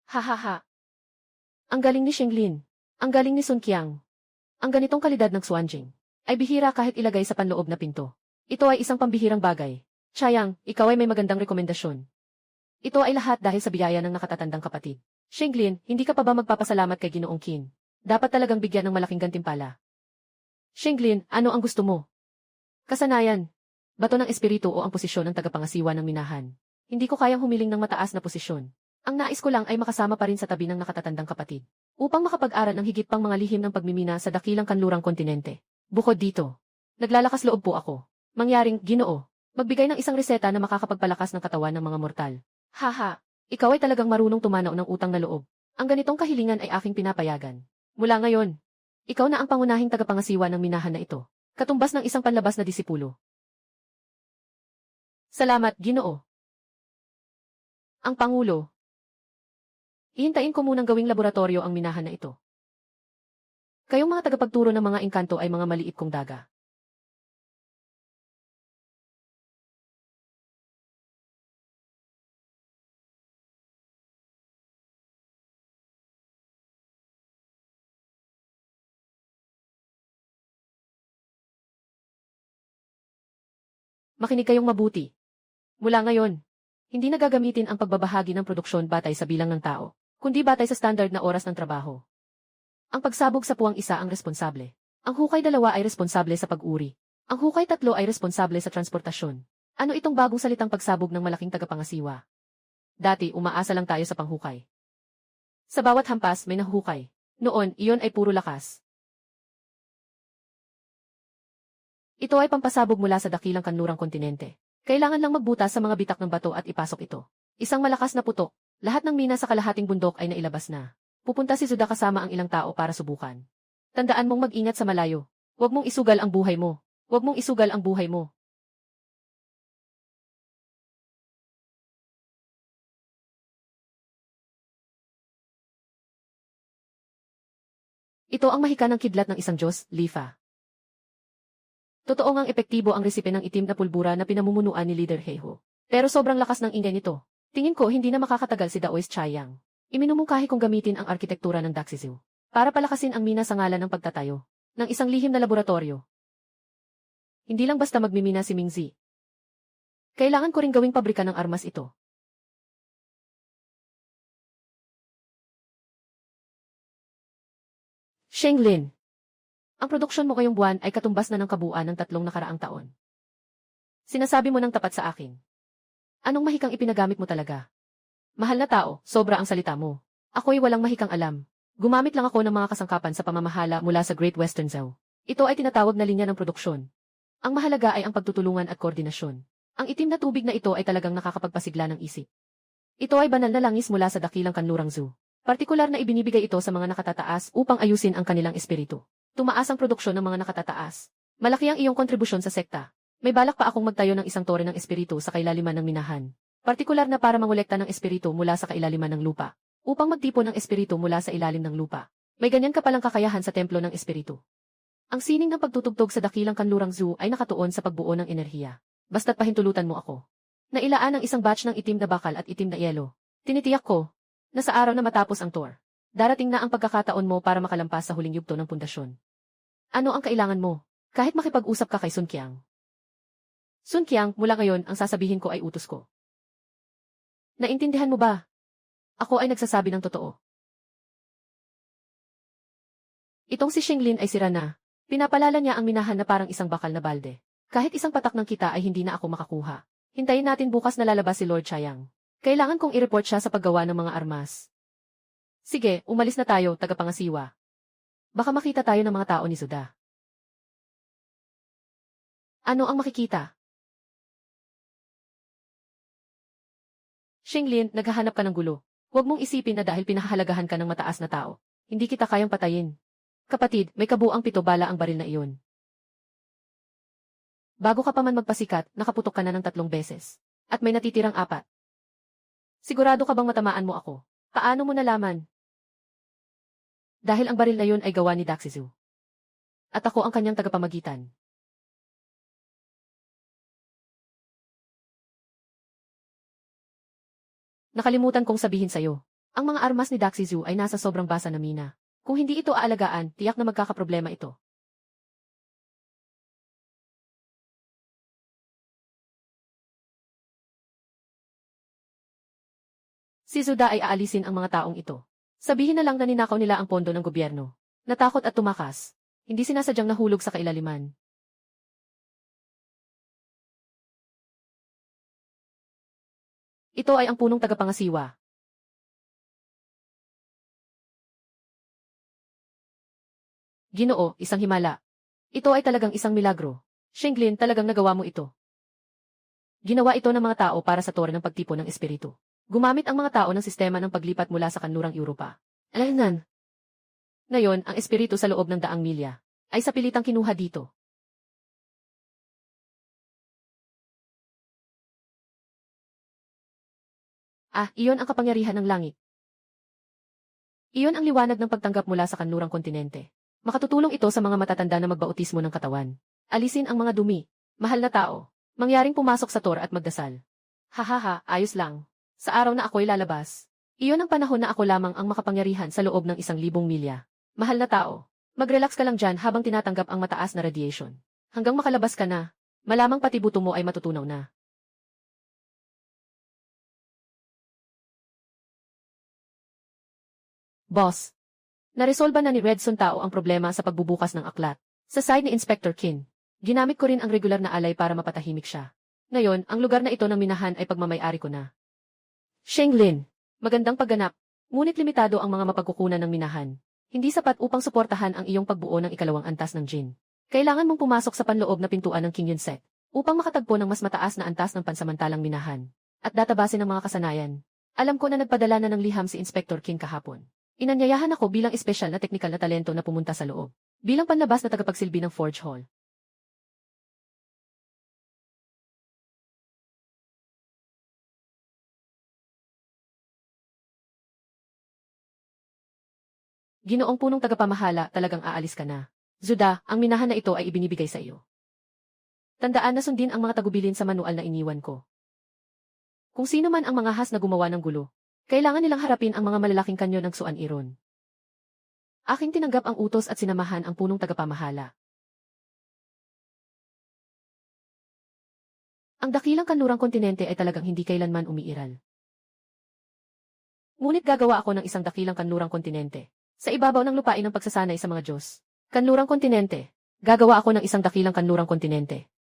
Hahaha. Ang galing ni Xinglin. Ang galing ni Sun Qiang. Ang ganitong kalidad ng Xuanjing ay bihira kahit ilagay sa panloob na pinto. Ito ay isang pambihirang bagay. Chayang, ikaw ay may magandang rekomendasyon. Ito ay lahat dahil sa biyaya ng nakatatandang kapatid. Xinglin, hindi ka pa ba magpapasalamat kay Ginoong Qin? Dapat talagang bigyan ng malaking gantimpala. Xinglin, ano ang gusto mo? Kasanayan. Bato ng espiritu o ang posisyon ng tagapangasiwa ng minahan. Hindi ko kayang humiling ng mataas na posisyon. Ang nais ko lang ay makasama pa rin sa tabi ng nakatatandang kapatid. Upang makapag-aral ng higit pang mga lihim ng pagmimina sa dakilang kanlurang kontinente. Bukod dito, naglalakas loob po ako. Mangyaring, Ginoo, magbigay ng isang reseta na makakapagpalakas ng katawan ng mga mortal. Haha, ikaw ay talagang marunong tumanaw ng utang na loob. Ang ganitong kahilingan ay aking pinapayagan. Mula ngayon, ikaw na ang pangunahing tagapangasiwa ng minahan na ito. Katumbas ng isang panlabas na disipulo. Salamat, Ginoo. Ang Pangulo. Ihintayin ko munang gawing laboratorio ang minahan na ito. Kayong mga tagapagturo ng mga engkanto ay mga maliit kong daga. Makinig kayong mabuti. Mula ngayon, hindi na gagamitin ang pagbabahagi ng produksyon batay sa bilang ng tao, kundi batay sa standard na oras ng trabaho. Ang pagsabog sa puwang isa ang responsable. Ang hukay 2 ay responsable sa pag-uri. Ang hukay 3 ay responsable sa transportasyon. Ano itong bagong salitang pagsabog ng malaking tagapangasiwa? Dati umaasa lang tayo sa panghukay. Sa bawat hampas may nahuhukay. Noon, iyon ay puro lakas. Ito ay pampasabog mula sa dakilang kanlurang kontinente. Kailangan lang magbutas sa mga bitak ng bato at ipasok ito. Isang malakas na putok. Lahat ng mina sa kalahating bundok ay nailabas na. Pupunta si Zuda kasama ang ilang tao para subukan. Tandaan mong mag-ingat sa malayo. Huwag mong isugal ang buhay mo. Huwag mong isugal ang buhay mo. Ito ang mahika ng kidlat ng isang Diyos, Lifa. Totoo ngang epektibo ang resipe ng itim na pulbura na pinamumunuan ni Leader Heiho. Pero sobrang lakas ng ingay nito. Tingin ko hindi na makakatagal si Daoist Chayang. Iminumungkahi kong gamitin ang arkitektura ng Daxizu para palakasin ang mina sa ngalan ng pagtatayo ng isang lihim na laboratorio. Hindi lang basta magmimina si Mingzi. Kailangan ko ring gawing pabrika ng armas ito. Shenglin. Ang produksyon mo ngayong buwan ay katumbas na ng kabuuan ng 3 nakaraang taon. Sinasabi mo ng tapat sa akin. Anong mahikang ipinagamit mo talaga? Mahal na tao, sobra ang salita mo. Ako'y walang mahikang alam. Gumamit lang ako ng mga kasangkapan sa pamamahala mula sa Great Western Zoo. Ito ay tinatawag na linya ng produksyon. Ang mahalaga ay ang pagtutulungan at koordinasyon. Ang itim na tubig na ito ay talagang nakakapagpasigla ng isip. Ito ay banal na langis mula sa dakilang kanlurang zoo. Partikular na ibinibigay ito sa mga nakatataas upang ayusin ang kanilang espiritu. Tumaas ang produksyon ng mga nakatataas. Malaki ang iyong kontribusyon sa sekta. May balak pa akong magtayo ng isang tore ng espiritu sa kailaliman ng minahan. Partikular na para mangolekta ng espiritu mula sa kailaliman ng lupa. Upang magtipon ng espiritu mula sa ilalim ng lupa. May ganyan ka palang kakayahan sa templo ng espiritu. Ang sining ng pagtutugtog sa dakilang kanlurang zoo ay nakatuon sa pagbuo ng enerhiya. Basta't pahintulutan mo ako. Nailaan ang isang batch ng itim na bakal at itim na yelo. Tinitiyak ko na sa araw na matapos ang tour, darating na ang pagkakataon mo para makalampas sa huling yugto ng pundasyon. Ano ang kailangan mo? Kahit makipag-usap ka kay Sun Qiang. Sun Qiang, mula ngayon ang sasabihin ko ay utos ko. Naintindihan mo ba? Ako ay nagsasabi ng totoo. Itong si Shenglin ay sira na. Pinapalala niya ang minahan na parang isang bakal na balde. Kahit isang patak ng kita ay hindi na ako makakuha. Hintayin natin bukas na lalabas si Lord Chayang. Kailangan kong i-report siya sa paggawa ng mga armas. Sige, umalis na tayo, tagapangasiwa. Baka makita tayo ng mga tao ni Zuda. Ano ang makikita? Shenglin, naghahanap ka ng gulo. Huwag mong isipin na dahil pinahahalagahan ka ng mataas na tao, hindi kita kayang patayin. Kapatid, may kabuang 7 bala ang baril na iyon. Bago ka pa man magpasikat, nakaputok ka na ng 3 beses. At may natitirang 4. Sigurado ka bang matamaan mo ako? Paano mo nalaman? Dahil ang baril na yun ay gawa ni Daxizu. At ako ang kanyang tagapamagitan. Nakalimutan kong sabihin sa'yo. Ang mga armas ni Daxizu ay nasa sobrang basa na mina. Kung hindi ito aalagaan, tiyak na magkakaproblema ito. Si Zuda ay aalisin ang mga taong ito. Sabihin na lang na ninakaw nila ang pondo ng gobyerno. Natakot at tumakas. Hindi sinasadyang nahulog sa kailaliman. Ito ay ang punong tagapangasiwa. Ginoo, isang himala. Ito ay talagang isang milagro. Shenglin, talagang nagawa mo ito. Ginawa ito ng mga tao para sa tore ng pagtipon ng espiritu. Gumamit ang mga tao ng sistema ng paglipat mula sa kanlurang Europa. Alaynan. Ngayon, ang espiritu sa loob ng 100 milya ay sa pilitang kinuha dito. Iyon ang kapangyarihan ng langit. Iyon ang liwanag ng pagtanggap mula sa kanlurang kontinente. Makatutulong ito sa mga matatanda na magbautismo ng katawan. Alisin ang mga dumi. Mahal na tao. Mangyaring pumasok sa tor at magdasal. Hahaha, ayos lang. Sa araw na ako'y lalabas. Iyon ang panahon na ako lamang ang makapangyarihan sa loob ng 1,000 milya. Mahal na tao. Mag-relax ka lang dyan habang tinatanggap ang mataas na radiation. Hanggang makalabas ka na, malamang pati buto mo ay matutunaw na. Boss. Naresolba na ni Redson Tao ang problema sa pagbubukas ng aklat. Sa side ni Inspector Qin, ginamit ko rin ang regular na alay para mapatahimik siya. Ngayon, ang lugar na ito ng minahan ay pagmamay-ari ko na. Shenglin, magandang pagganap. Ngunit limitado ang mga mapagkukunan ng minahan. Hindi sapat upang suportahan ang iyong pagbuo ng ikalawang antas ng Jin. Kailangan mong pumasok sa panloob na pintuan ng King Yunset upang makatagpo ng mas mataas na antas ng pansamantalang minahan at database ng mga kasanayan. Alam ko na nagpadala na ng liham si Inspector King kahapon. Inanyayahan ako bilang espesyal na teknikal na talento na pumunta sa loob, bilang panlabas na tagapagsilbi ng Forge Hall. Ginoong punong tagapamahala, talagang aalis ka na. Zuda, ang minahan na ito ay ibinibigay sa iyo. Tandaan na sundin ang mga tagubilin sa manual na iniwan ko. Kung sino man ang mga has na gumawa ng gulo, kailangan nilang harapin ang mga malalaking kanyo ng Suan Iron. Aking tinanggap ang utos at sinamahan ang punong tagapamahala. Ang dakilang kanlurang kontinente ay talagang hindi kailanman umiiral. Ngunit gagawa ako ng isang dakilang kanlurang kontinente sa ibabaw ng lupain ng pagsasanay sa mga Diyos. Kanlurang kontinente. Gagawa ako ng isang dakilang kanlurang kontinente